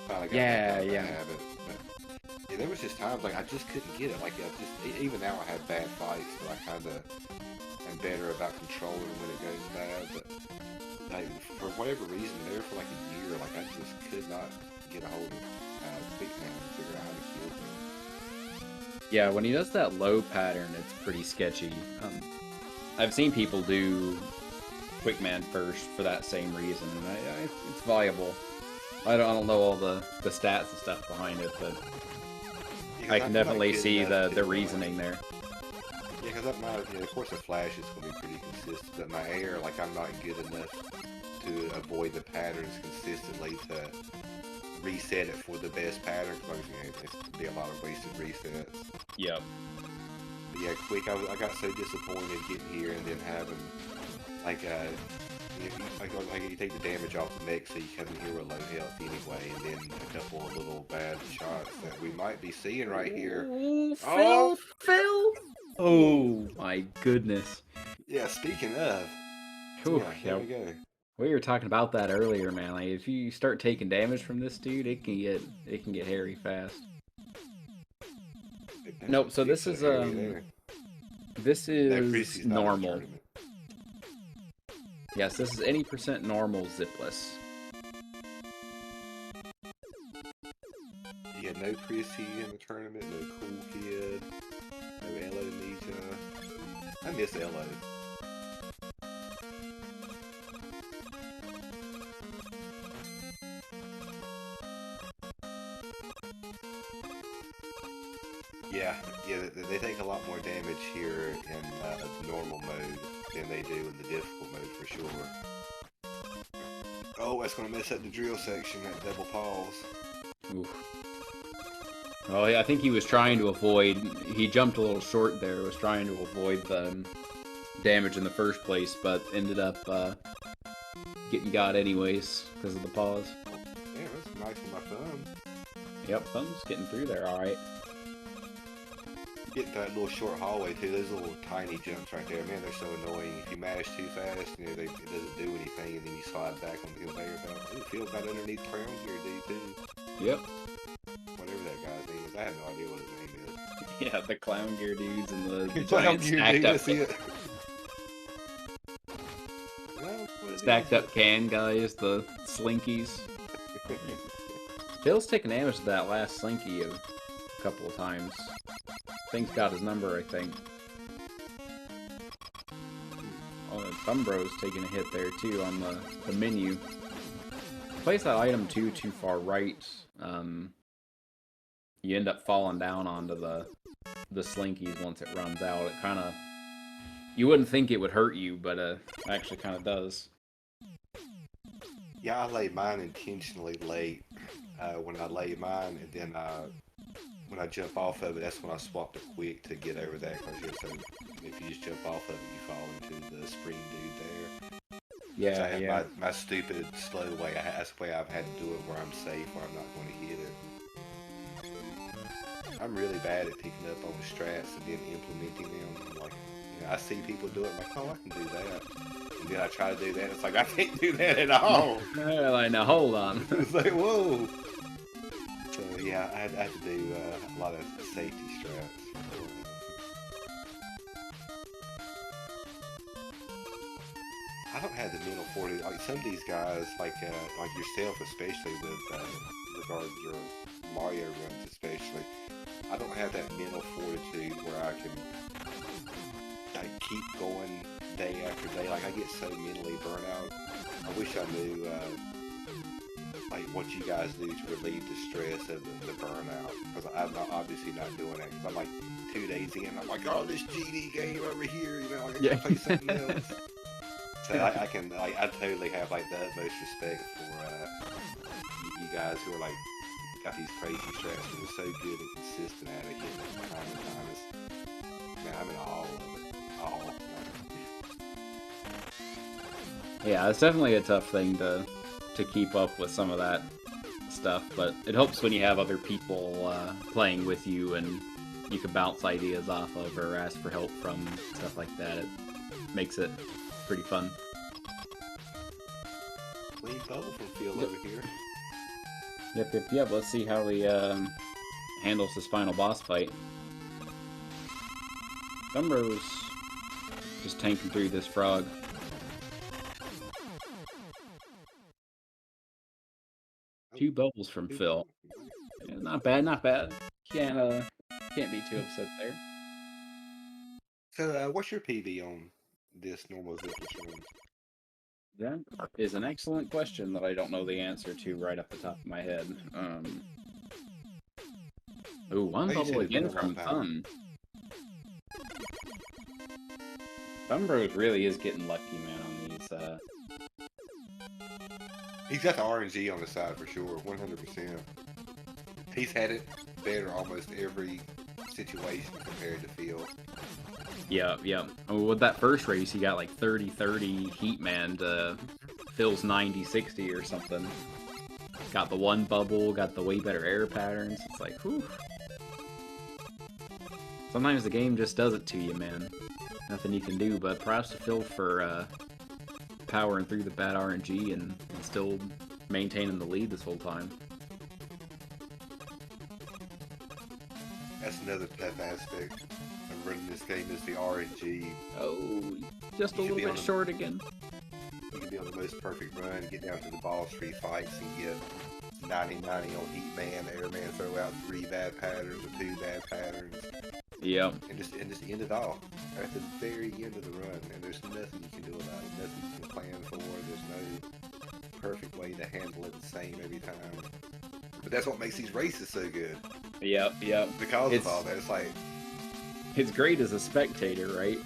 Finally got Yeah. habit. But, yeah, there was just times like I just couldn't get it. Like even now I have bad fights, but I kind of am better about controlling when it goes bad. But like for whatever reason, there for like a year, like I just could not get a hold of quick man and figure out how to kill him. Yeah, when he does that low pattern, it's pretty sketchy. I've seen people do quick man first for that same reason, and it's viable. I don't know all the stats and stuff behind it, but Yeah, I can definitely see the reasoning there. Yeah, because of course the flash is going to be pretty consistent, but my air, like I'm not good enough to avoid the patterns consistently to reset it for the best pattern. Because it's going to be a lot of wasted resets. Yep. But yeah, quick, I got so disappointed getting here and then having like you take the damage off the mech, so you come in here with low health anyway, and then a couple of little bad shots that we might be seeing right here. Phil! Oh my goodness. Yeah, speaking of, here we go. We were talking about that earlier, man. Like if you start taking damage from this dude, it can get hairy fast. Nope. So this is normal. Yes, this is any % normal Zipless. You had no Chrissy in the tournament, no Cool Kid, no Elo Nija. I miss Elo. Yeah, they take a lot more damage here in normal mode than they do in the difficult mode for sure. Oh, that's gonna mess up the drill section, that double pause. Oof. Well, yeah, I think he was trying to avoid... He jumped a little short there, was trying to avoid the damage in the first place, but ended up getting got anyways because of the pause. Yeah, that's nice on my thumb. Yep, thumb's getting through there alright. Get that little short hallway too, those little tiny jumps right there, man, they're so annoying. If you mash too fast, you know, it doesn't do anything, and then you slide back on the conveyor belt. It feels right underneath crown gear, dude, too. Yep. Whatever that guy's name is, I have no idea what his name is. Yeah, the clown gear dudes and the Clown giant gear stacked dude, up, that's it. Well, stacked up can guys, the slinkies. Phil's taken damage to that last slinky a couple of times. Thing's got his number, I think. Oh, and ThumbBros taking a hit there too on the menu. Place that item too far right, you end up falling down onto the slinkies once it runs out. It kind of... You wouldn't think it would hurt you, but actually kind of does. Yeah, I laid mine intentionally late when I laid mine, and then when I jump off of it, that's when I swap to quick to get over that. Because if you just jump off of it, you fall into the spring dude there. Yeah, so I have yeah. my stupid slow way. That's the way I've had to do it, where I'm safe, where I'm not going to hit it. I'm really bad at picking up on the strats and then implementing them. Like, you know, I see people do it, I'm like, oh, I can do that. And then I try to do that, it's like, I can't do that at all. Like, now hold on. It's like, whoa. So yeah, I had to do a lot of safety strats. I don't have the mental fortitude. Like some of these guys, like yourself, especially with regard to your Mario runs, especially. I don't have that mental fortitude where I can like keep going day after day. Like I get so mentally burnt out. I wish I knew like what you guys do to relieve the stress of the burnout. Because I'm obviously not doing that. Because I'm like 2 days in, I'm like, oh, this GD game over here, you know, like I gotta play something else. So I totally have like the utmost respect for you guys who are like got these crazy strats and are so good and consistent at it, getting it time and time. Man, I'm in awe of it. All. Yeah, it's definitely a tough thing to keep up with some of that stuff, but it helps when you have other people playing with you and you can bounce ideas off of or ask for help from, stuff like that. It makes it pretty fun. Clean bubble from Phil over here. Yep. Let's see how he handles his final boss fight. ThumbBros just tanking through this frog. Two bubbles from Phil. Yeah, not bad, not bad. Can't be too upset there. So, what's your PV on this normal Zipless run? That is an excellent question that I don't know the answer to right off the top of my head. Ooh, one bubble again from Thumb. ThumbBros really is getting lucky, man, on these. He's got the RNG on the side for sure, 100%. He's had it better almost every situation compared to Phil. Yep. With that first race, he got like 30-30 Heatman to Phil's 90-60 or something. Got the one bubble, got the way better air patterns. It's like, whew. Sometimes the game just does it to you, man. Nothing you can do, but props to Phil for powering through the bad RNG and still maintaining the lead this whole time. That's another tough aspect of running this game is the RNG. Oh, just a little bit short again. You can be on the most perfect run, get down to the boss 3 fights and get 90-90 on Heatman, Airman, throw out 3 bad patterns or 2 bad patterns. Yep. And just end it all at the very end of the run, and there's nothing you can do about it, nothing you can plan for, there's no perfect way to handle it the same every time. But that's what makes these races so good. Yep. Because of all that, it's like it's great as a spectator, right?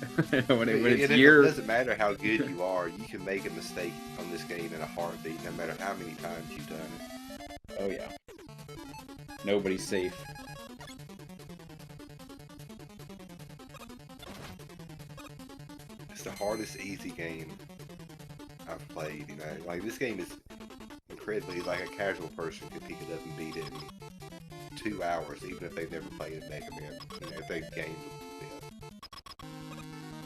when it it's your doesn't matter how good you are, you can make a mistake on this game in a heartbeat, no matter how many times you've done it. Oh yeah, nobody's safe. It's the hardest easy game I've played. You know, like this game is incredibly like a casual person could pick it up and beat it in 2 hours, even if they've never played Mega Man. You know, if they've gamed a bit.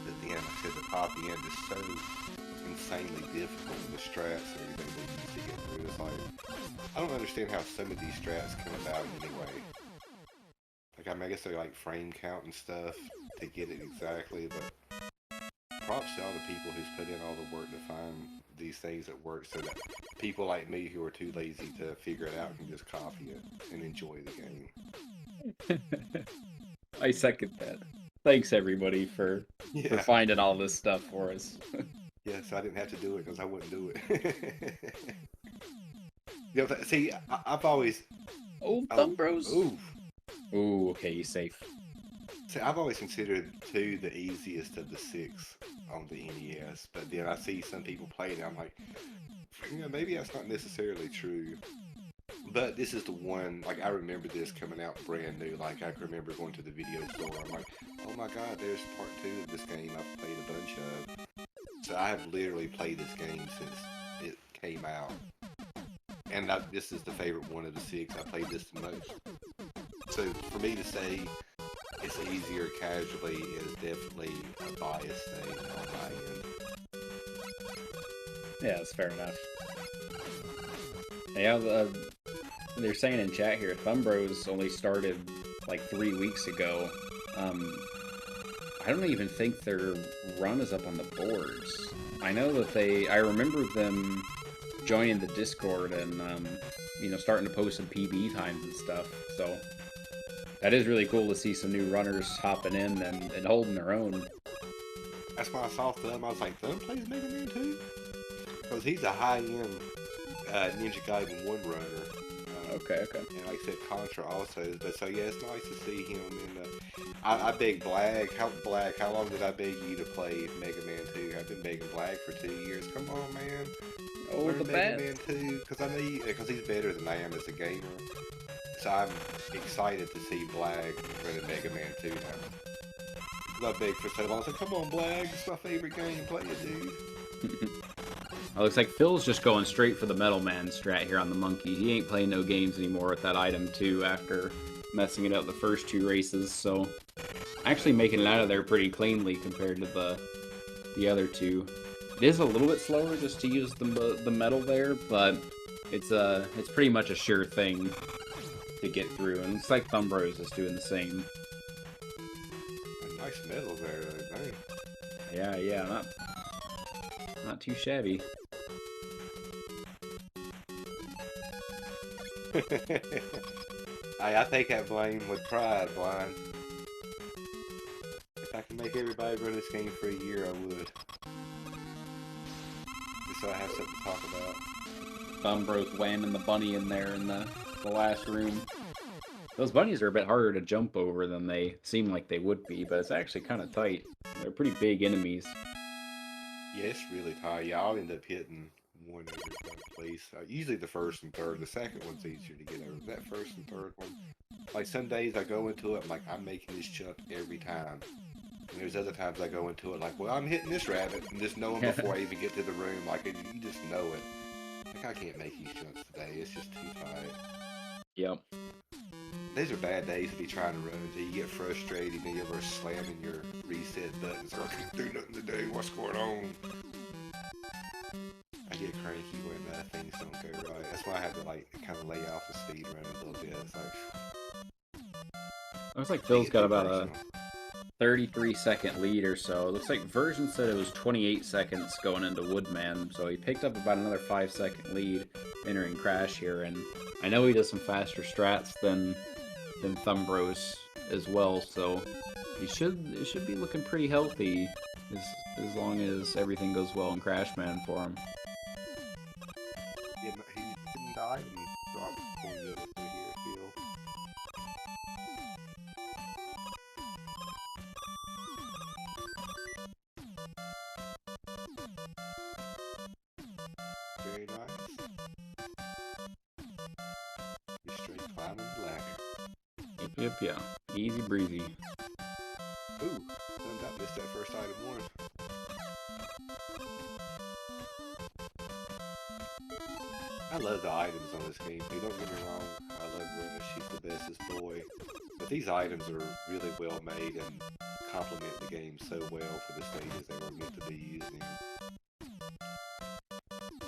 But then, like I said, the top end is so insanely difficult with the strats and everything that you see it through. It's like, I don't understand how some of these strats come about anyway. Like, I mean, I guess they're like frame count and stuff to get it exactly, but props to all the people who's put in all the work to find these things that work so that people like me who are too lazy to figure it out can just copy it and enjoy the game. I second that. Thanks everybody for finding all this stuff for us. Yes, I didn't have to do it because I wouldn't do it. You know, see, I've always... Oh, ThumbBros! Ooh, okay, you're safe. See, I've always considered 2 the easiest of the 6 on the NES, but then I see some people playing it, I'm like, you know, maybe that's not necessarily true. But this is the one, like, I remember this coming out brand new. Like, I remember going to the video store. I'm like, oh my god, there's part 2 of this game I've played a bunch of. So I have literally played this game since it came out. And this is the favorite one of the 6. I played this the most. So for me to say it's easier casually is definitely a biased thing on my end. Yeah, that's fair enough. Yeah, they're saying in chat here, ThumbBros only started like 3 weeks ago. I don't even think their run is up on the boards. I know that I remember them joining the Discord and, you know, starting to post some PB times and stuff, so that is really cool to see some new runners hopping in and holding their own. That's when I saw Thumb, I was like, Thumb plays Mega Man 2? Because he's a high-end Ninja Gaiden 1 runner. Okay. And like I said, Contra also. But so yeah, it's nice to see him in I beg Blag. How long did I beg you to play Mega Man 2? I've been begging Blag for 2 years. Come on, man. Oh, learn the Mega Man 2. Because I know because he's better than I am as a gamer. So I'm excited to see Blag running Mega Man 2 now. Because I begged for so long. I said, come on, Blag. It's my favorite game. Play it, dude. It looks like Phil's just going straight for the Metal Man strat here on the monkey. He ain't playing no games anymore with that item too after messing it up the first 2 races, so actually making it out of there pretty cleanly compared to the other 2. It is a little bit slower just to use the metal there, but it's pretty much a sure thing to get through, and it's like ThumbBros is doing the same. A nice metal there, though. Yeah, not too shabby. I take that blame with pride, Blind. If I can make everybody run this game for a year, I would. Just so I have something to talk about. ThumbBros whamming the bunny in there in the last room. Those bunnies are a bit harder to jump over than they seem like they would be, but it's actually kind of tight. They're pretty big enemies. Yeah, it's really tight. Yeah, I'll end up hitting one every place. Usually the first and third. The second one's easier to get over. That first and third one, like some days I go into it, I'm like, I'm making this jump every time. And there's other times I go into it like, well, I'm hitting this rabbit, and just knowing before I even get to the room, like, you just know it. Like, I can't make these jumps today. It's just too tight. Yep. These are bad days to be trying to run until you get frustrated and you're slamming your reset buttons. I can't do nothing today. What's going on? I get cranky when things don't go right. That's why I had to like kind of lay off the speed run a little bit. It's like looks like Phil's got about a 33-second lead or so. It looks like Version said it was 28 seconds going into Woodman, so he picked up about another 5-second lead entering Crash here, and I know he does some faster strats than ThumbBros as well, so it should be looking pretty healthy as long as everything goes well in Crash Man for him. Yeah, he didn't die and dropped before you over here, Phil. Very nice. Just straight climbing the ladder. Yep. Easy breezy. Ooh, I missed that first item one. I love the items on this game. Don't get me wrong. I love Runa. She's the bestest boy. But these items are really well made and complement the game so well for the stages they were meant to be used in.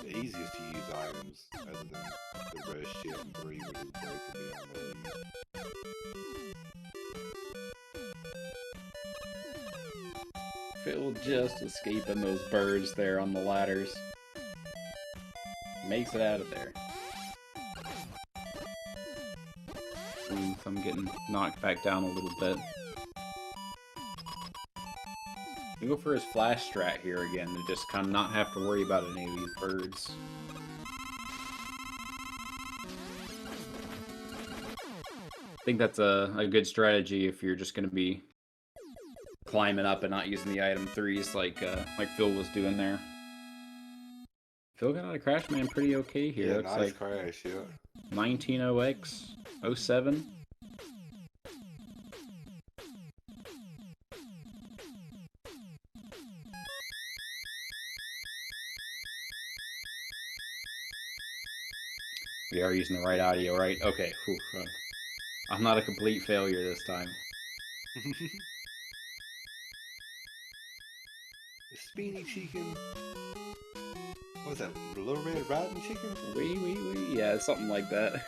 The easiest to use items, other than the rush ship and 3, which is broken beyond belief. Phil just escaping those birds there on the ladders. Makes it out of there. Oof, I'm getting knocked back down a little bit. You go for his flash strat here again to just kind of not have to worry about any of these birds. I think that's a good strategy if you're just going to be climbing up and not using the item 3s like Phil was doing there. Phil got out of Crash Man pretty okay here. Yeah, Looks nice like crash, yeah. 190X 07. We are using the right audio, right? Okay. Whew. I'm not a complete failure this time. Speedy chicken. What's that? Little Red Riding Chicken? Wee. Yeah, something like that.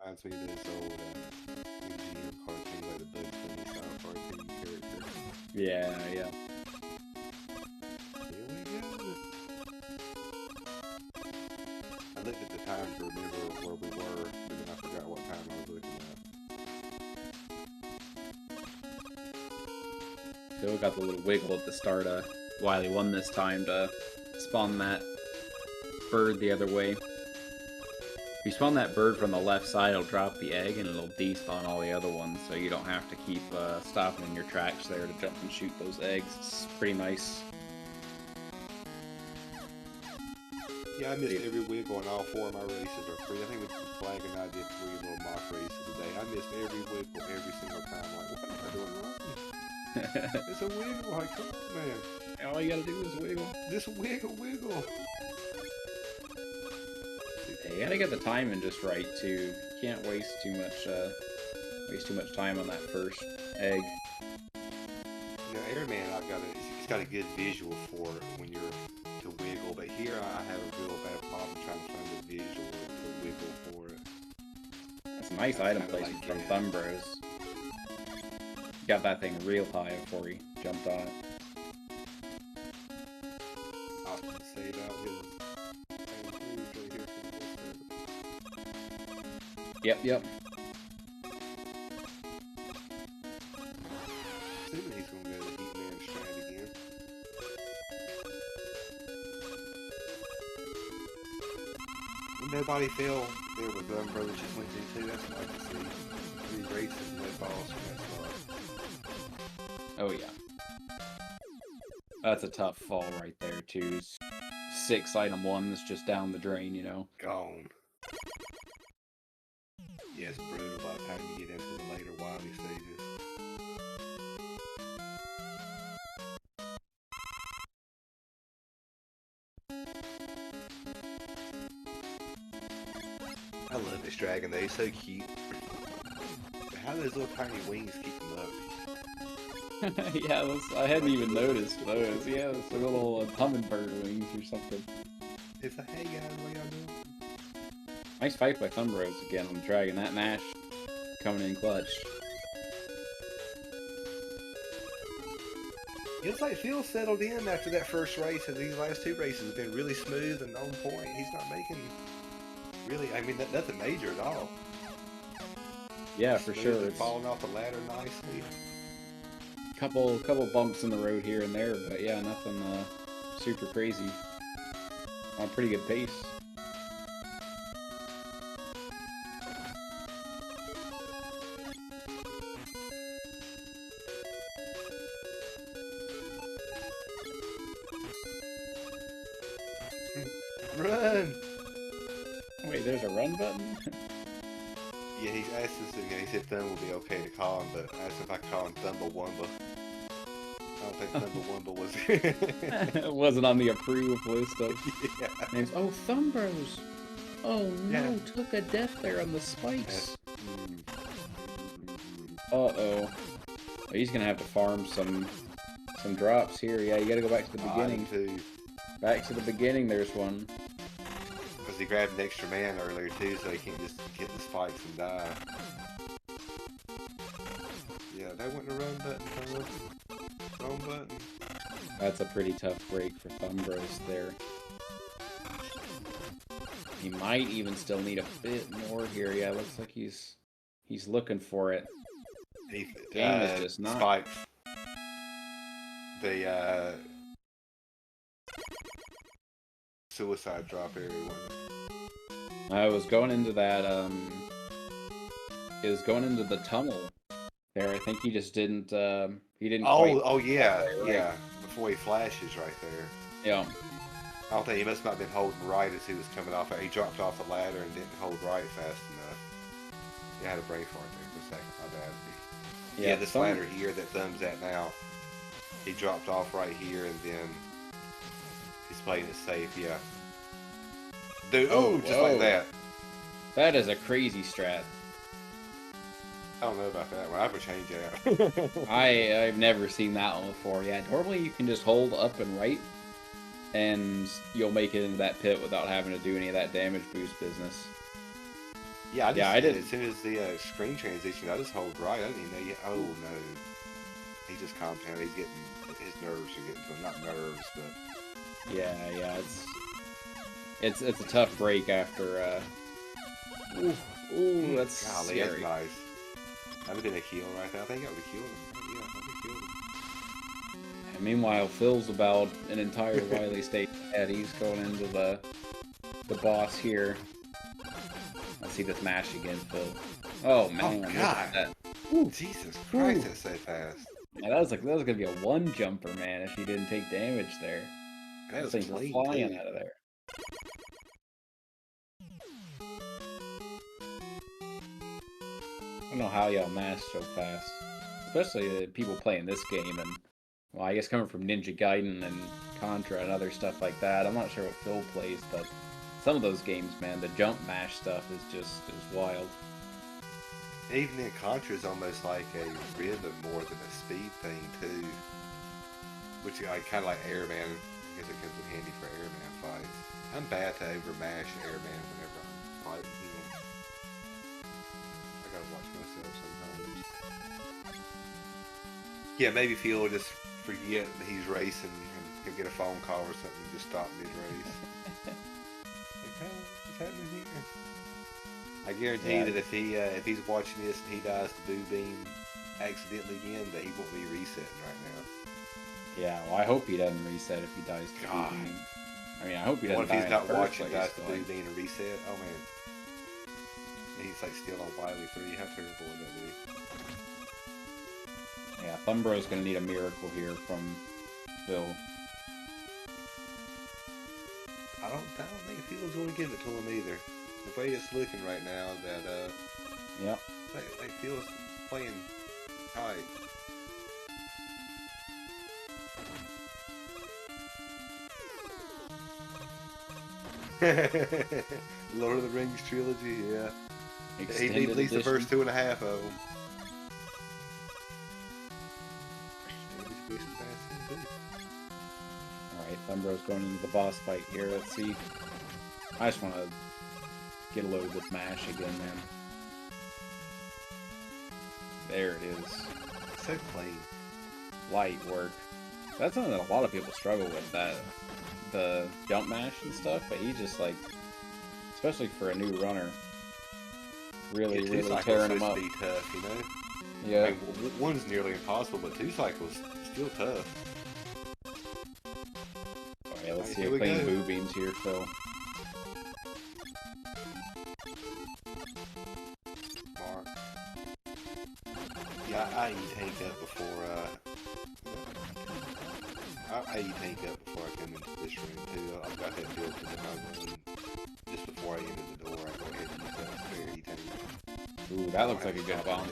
Reminds me of this old MGM cartoon, like the Bugs Bunny style cartoon character. Yeah. Here we go. I looked at the time to remember where we were, but then I forgot what time I was looking at. Phil got the little wiggle at the start while he won this time to spawn that bird the other way. If you spawn that bird from the left side, it'll drop the egg and it'll despawn all the other ones, so you don't have to keep stopping in your tracks there to jump and shoot those eggs. It's pretty nice. Yeah, I missed every wiggle and all 4 of my races are free. I think with Flag and I did 3 little mock races a day. I missed every wiggle every single time. Like, what am I doing wrong? It's a wiggle. Like, come on, man. All you gotta do is wiggle. Just wiggle. You gotta get the timing just right too. You can't waste too much time on that first egg. You know, Airman, he's got a good visual for it when you're to wiggle, but here I have a real bad problem trying to find the visual to wiggle for it. That's a nice item placement from ThumbBros. Got that thing real high before he jumped on it. I can say about his right here for Yep. Assuming he's gonna go to the Heatman strat again. Nobody fell there with ThumbBros just went to too. That's nice to see. 3 races, no falls from that spot. Oh yeah. That's a tough fall right there too. 6 item 1s just down the drain, you know. Gone. Yeah, it's brutal by the time you get into the later wily stages. I love this dragon though, he's so cute. How do those little tiny wings keep him up? Yeah, I hadn't even noticed those. Yeah, it's like little hummingbird wings or something. It's like, hey guys, what y'all doing? Nice fight by ThumbBros again on the dragon. That Nash coming in clutch. It's like Phil settled in after that first race, and these last 2 races have been really smooth and on point. He's not making really, I mean, nothing major at all. Yeah, for sure. It's falling off the ladder nicely. Couple bumps in the road here and there, but yeah, nothing super crazy. On a pretty good pace. Run! Wait, there's a run button? Yeah, he's asked us, he said Thumb will be okay to call him, but I asked if I call him Thumba-Wumba. I don't think Thumba-Wumba was It wasn't on the approved list of names. Oh, ThumbBros! Oh no, took a death there on the spikes. Uh-oh. Oh, he's gonna have to farm some drops here. Yeah, you gotta go back to the beginning. Back to the beginning, there's one. Because he grabbed an extra man earlier too, so he can't just get the spikes and die. Yeah, that went to run button, fellas. Wrong button. That's a pretty tough break for ThumbBros there. He might even still need a bit more here. Yeah, looks like he's looking for it. Game is just not. Spikes. The suicide drop area one. I was going into that. It was going into the tunnel. There, I think he just didn't. He didn't. Oh yeah, yeah. Before he flashes right there. Yeah. I don't think he must not have been holding right as he was coming off. He dropped off the ladder and didn't hold right fast enough. He had a brain fart there for a second. My bad. Yeah, this ladder here that Thumb's at now. He dropped off right here and then he's playing it safe. Yeah. Dude, just like that. That is a crazy strat. I don't know about that one. I would change that. I've never seen that one before. Yeah, normally you can just hold up and right, and you'll make it into that pit without having to do any of that damage boost business. Yeah, I did. As soon as the screen transition, I just hold right. I didn't even know yet. Oh no, he just calmed down. He's getting his nerves are getting to him. Not nerves, but yeah. It's a tough break after. Ooh, that's golly, scary. That's nice. That would have been a kill right there. I think that would have killed him. Yeah, that would have killed him. And meanwhile, Phil's about an entire Wily state ahead. He's going into the boss here. Let's see this mash again, Phil. Oh man! Oh god! Jesus Christ, that's so fast. Yeah, that was gonna be a one jumper, man, if he didn't take damage there. That was clean, flying out of there. I don't know how y'all mash so fast, especially the people playing this game. And well, I guess coming from Ninja Gaiden and Contra and other stuff like that, I'm not sure what Phil plays, but some of those games, man, the jump mash stuff is wild. Even in Contra is almost like a rhythm more than a speed thing too, which I kind of like Airman because it comes in handy for Airman fights. I'm bad to overmash Airman whenever I'm fighting him. I gotta watch myself sometimes. Yeah, maybe Phil will just forget that he's racing and he'll get a phone call or something and just stop mid-race. What's happening here? I guarantee that if he's watching this and he dies to Boo Beam accidentally again, that he won't be resetting right now. Yeah, well, I hope he doesn't reset if he dies to Boo Beam. I mean, I hope he doesn't die. What if he's not watching, dies to Boo Beam and reset? Oh man. He's like still on Wily 3. How terrible would that be? Yeah, ThumbBros gonna need a miracle here from Phil. I don't think Phil's gonna give it to him either. The way it's looking right now, that yep. Like Phil's playing tight. Lord of the Rings trilogy, yeah. He needs at least the first 2.5 of them. Alright, ThumbBros going into the boss fight here. Let's see. I just want to get a load of this mash again, man. There it is. So clean. Light work. That's something that a lot of people struggle with, that the jump mash and stuff, but he just like, especially for a new runner, really tearing him up. Be tough, you know? Yeah. I mean, one's nearly impossible, but 2 cycles still tough. Alright, let's see if playing Boo Beams here, Phil. Mark. Yeah, I eat tank up before before I come into this room too. I've got that built into my room. Just before I enter the door, I go ahead and use that spare E-tank. Ooh, that looks like a good bomb.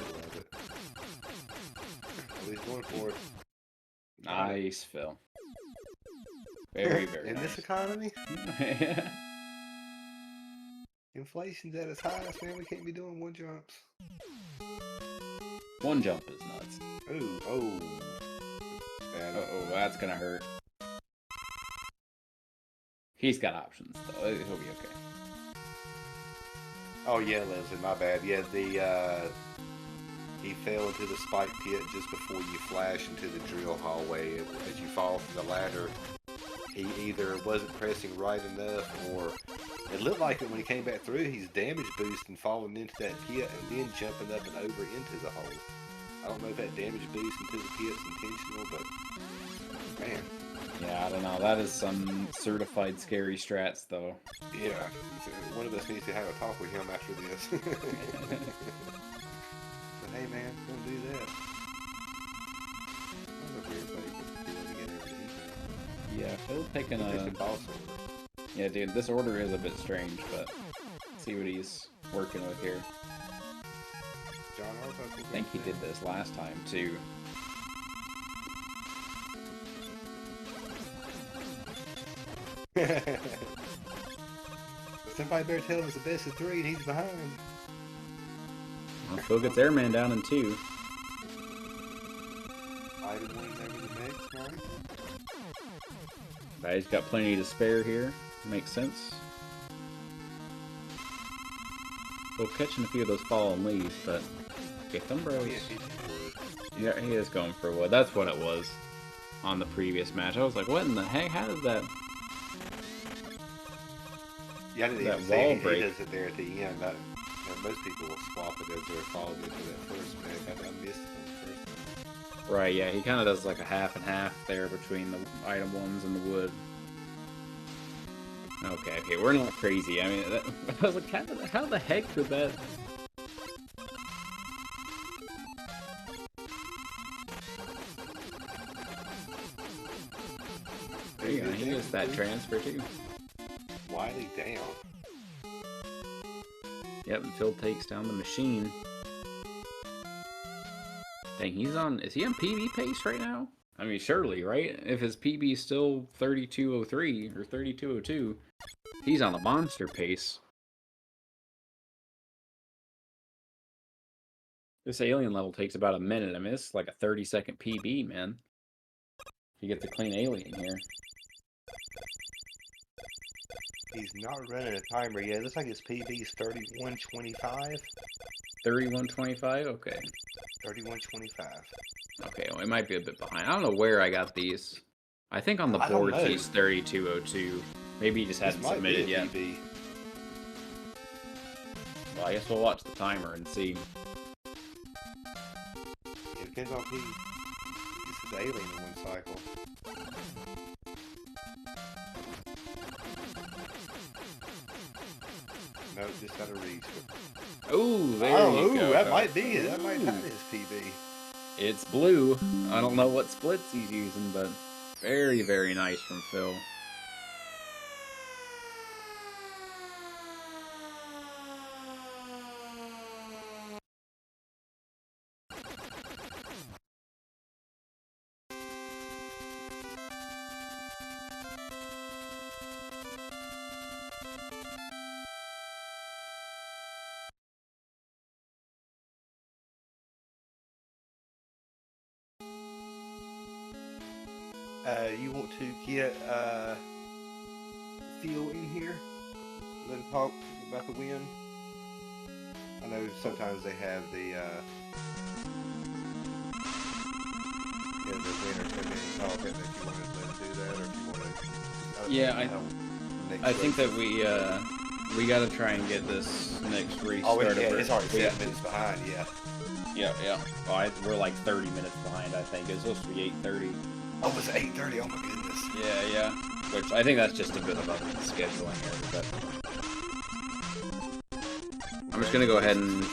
At least going for it. Nice, Phil. Very, very in nice. this economy? Inflation's at its highest, man. We can't be doing one jumps. One jump is nuts. Ooh, oh. Bad. Uh-oh, that's gonna hurt. He's got options, though. He'll be okay. Oh, yeah, Leslie, my bad. Yeah, he fell into the spike pit just before you flash into the drill hallway. As you fall from the ladder, he either wasn't pressing right enough, or it looked like it when he came back through, he's damage boosting, falling into that pit, and then jumping up and over into the hole. I don't know if that damage boost into the pit's intentional, but man. Yeah, I don't know. That is some certified scary strats, though. Yeah, one of us needs to have a talk with him after this. But hey, man, don't do that. That was a weird place to get everything. Yeah, Phil taking a boss order. Yeah, dude, this order is a bit strange, but let's see what he's working with here. John Arbuckle. I think he did this last time, too. Somebody better tell him it's the best of 3 and he's behind. Well, Phil gets Airman down in 2. Item 1 over the next, right? But he's got plenty to spare here. Makes sense. Well, catching a few of those fallen leaves, but okay, ThumbBros. Yeah, he is going for wood. That's what it was on the previous match. I was like, what in the heck? How did that? Yeah, I didn't that even wall see break? He does it there at the end. Most people will swap it as they're falling into that first mag. I missed it on the first one. Right, yeah, he kind of does like a half and half there between the item ones and the wood. Okay, we're not crazy. I mean, I was like, how the heck did that? There you go, he gets that transfer too. Wiley down. Yep, and Phil takes down the machine. Dang, is he on PB pace right now? I mean, surely, right? If his PB is still 3203 or 3202, he's on a monster pace. This alien level takes about a minute. I mean, it's like a 30-second PB, man. You get the clean alien here. He's not running a timer yet. It looks like his PB is 3125. 3125? Okay. 3125. Okay, well, it might be a bit behind. I don't know where I got these. I think on the board he's 3202. Maybe he just hasn't submitted yet. PB. Well, I guess we'll watch the timer and see. It depends on PB. This is alien in one cycle. No, just out of reach. Ooh, there you go. That might be it. That might have his PB. It's blue. I don't know what splits he's using, but very, very nice from Phil. You want to get Phil in here? Let him talk about the win. I know sometimes they have the winner come in and talk. If you want to let him do that, or if you want to. Yeah, I think that we got to try and get this next restart. Oh, yeah, it's already 7 minutes behind. Yeah. Yeah. Well, we're like 30 minutes behind. I think it's supposed to be 8:30. Oh, it's 8:30. Oh my goodness. Yeah. Which I think that's just a bit of a scheduling error. But I'm just gonna go ahead and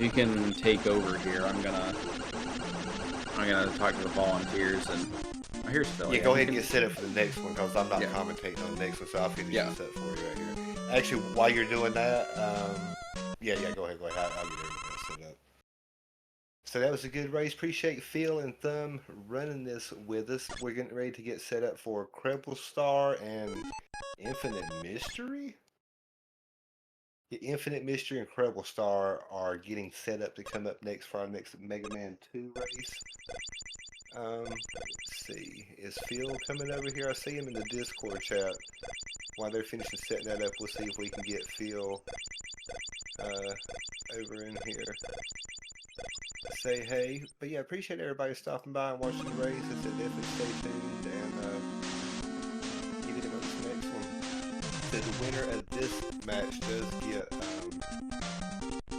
you can take over here. I'm gonna talk to the volunteers, and Here's Phil. Yeah, Yeah, go he ahead and can. get set up for the next one because I'm not Yeah. commentating on the next one, so I'll finish Yeah. this up for you right here. Actually, while you're doing that, yeah, go ahead. I'll get everything set up. So that was a good race. Appreciate Phil and Thumb running this with us. We're getting ready to get set up for Credible Star and Infinite Mystery. The Infinite Mystery and Credible Star are getting set up to come up next for our next Mega Man 2 race. Let's see. Is Phil coming over here? I see him in the Discord chat. While they're finishing setting that up, we'll see if we can get Phil over in here. Say hey. But yeah, appreciate everybody stopping by and watching the race. I said definitely stay tuned and get it on this next one. So the winner of this match does get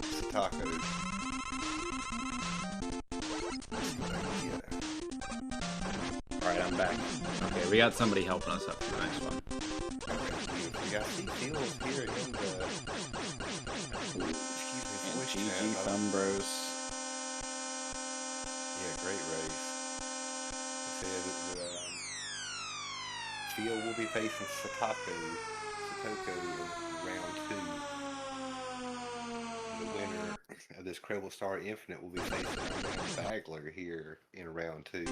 Satako. Alright, I'm back. Okay, we got somebody helping us up for the next one. We got some Phil's here in the GG ThumbBros. Yeah, great race. Phil will be facing Satoko in round 2. The winner of this Credible Star Infinite will be facing Bagler here in round 2. So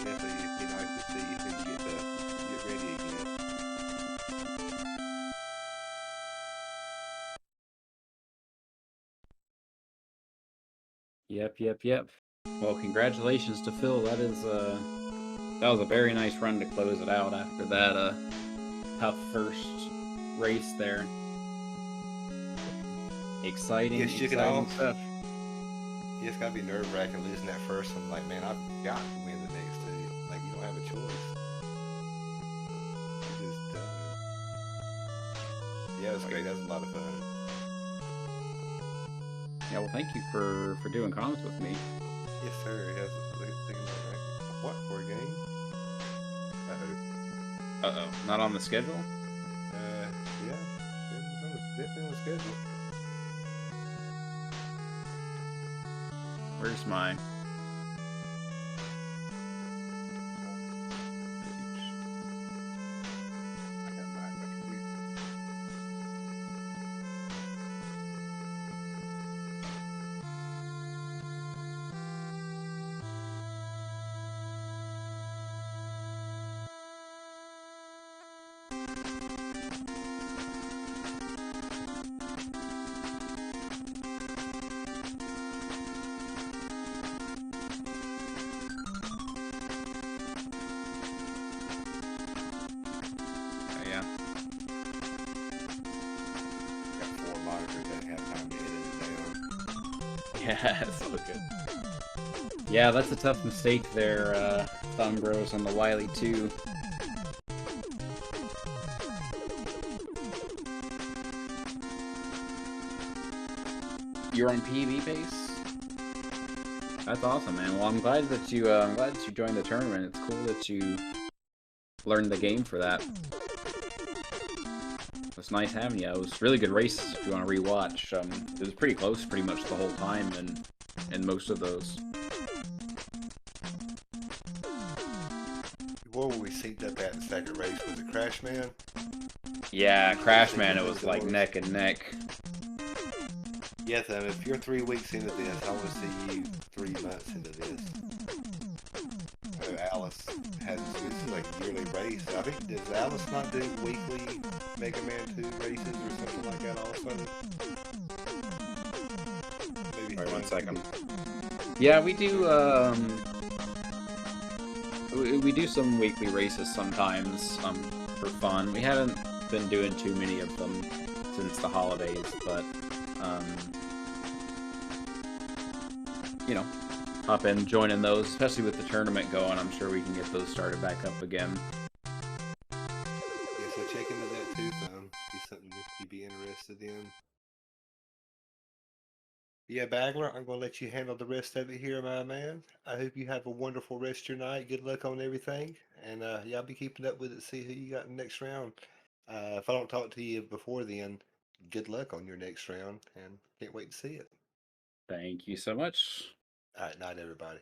definitely be nice to see if we can get ready again. Yep. Well, congratulations to Phil. That was a very nice run to close it out after that tough first race there. Exciting stuff. Yeah, it's gotta be nerve-wracking losing that first one. Like, man, I've got to win the next 2. Like, you don't have a choice. You're just done. Yeah, it was great. That was a lot of fun. Yeah, well, thank you for doing comments with me. Yes, sir. He has what for a game? Uh-oh. Not on the schedule? Yeah. Definitely on the schedule. Where's my... Yeah, it's so good. Yeah, that's a tough mistake there, ThumbBros on the Wily 2. You're on PB base? That's awesome, man. Well, I'm glad that you joined the tournament. It's cool that you learned the game for that. It's nice having you. It was really good races if you want to rewatch. It was pretty close pretty much the whole time in most of those. What were we synced up at in the second race? Was it Crash Man? Yeah, Crash Man, it was like neck and neck. Yes, if you're 3 weeks into this, I want to see you 3 months into this. Alice has, this is like a yearly race. I think, does Alice not do weekly Mega Man 2 races or something like that also? Maybe. Alright, 1 second. Yeah, we do, we do some weekly races sometimes, for fun. We haven't been doing too many of them since the holidays, but, you know, hop in, joining those, especially with the tournament going. I'm sure we can get those started back up again. Yeah, so check into that too, Thumb. Be something you'd be interested in. Yeah, Bagler, I'm going to let you handle the rest of it here, my man. I hope you have a wonderful rest of your night. Good luck on everything. And yeah, I'll be keeping up with it, see who you got in the next round. If I don't talk to you before then, good luck on your next round, and can't wait to see it. Thank you so much. All right, night, everybody.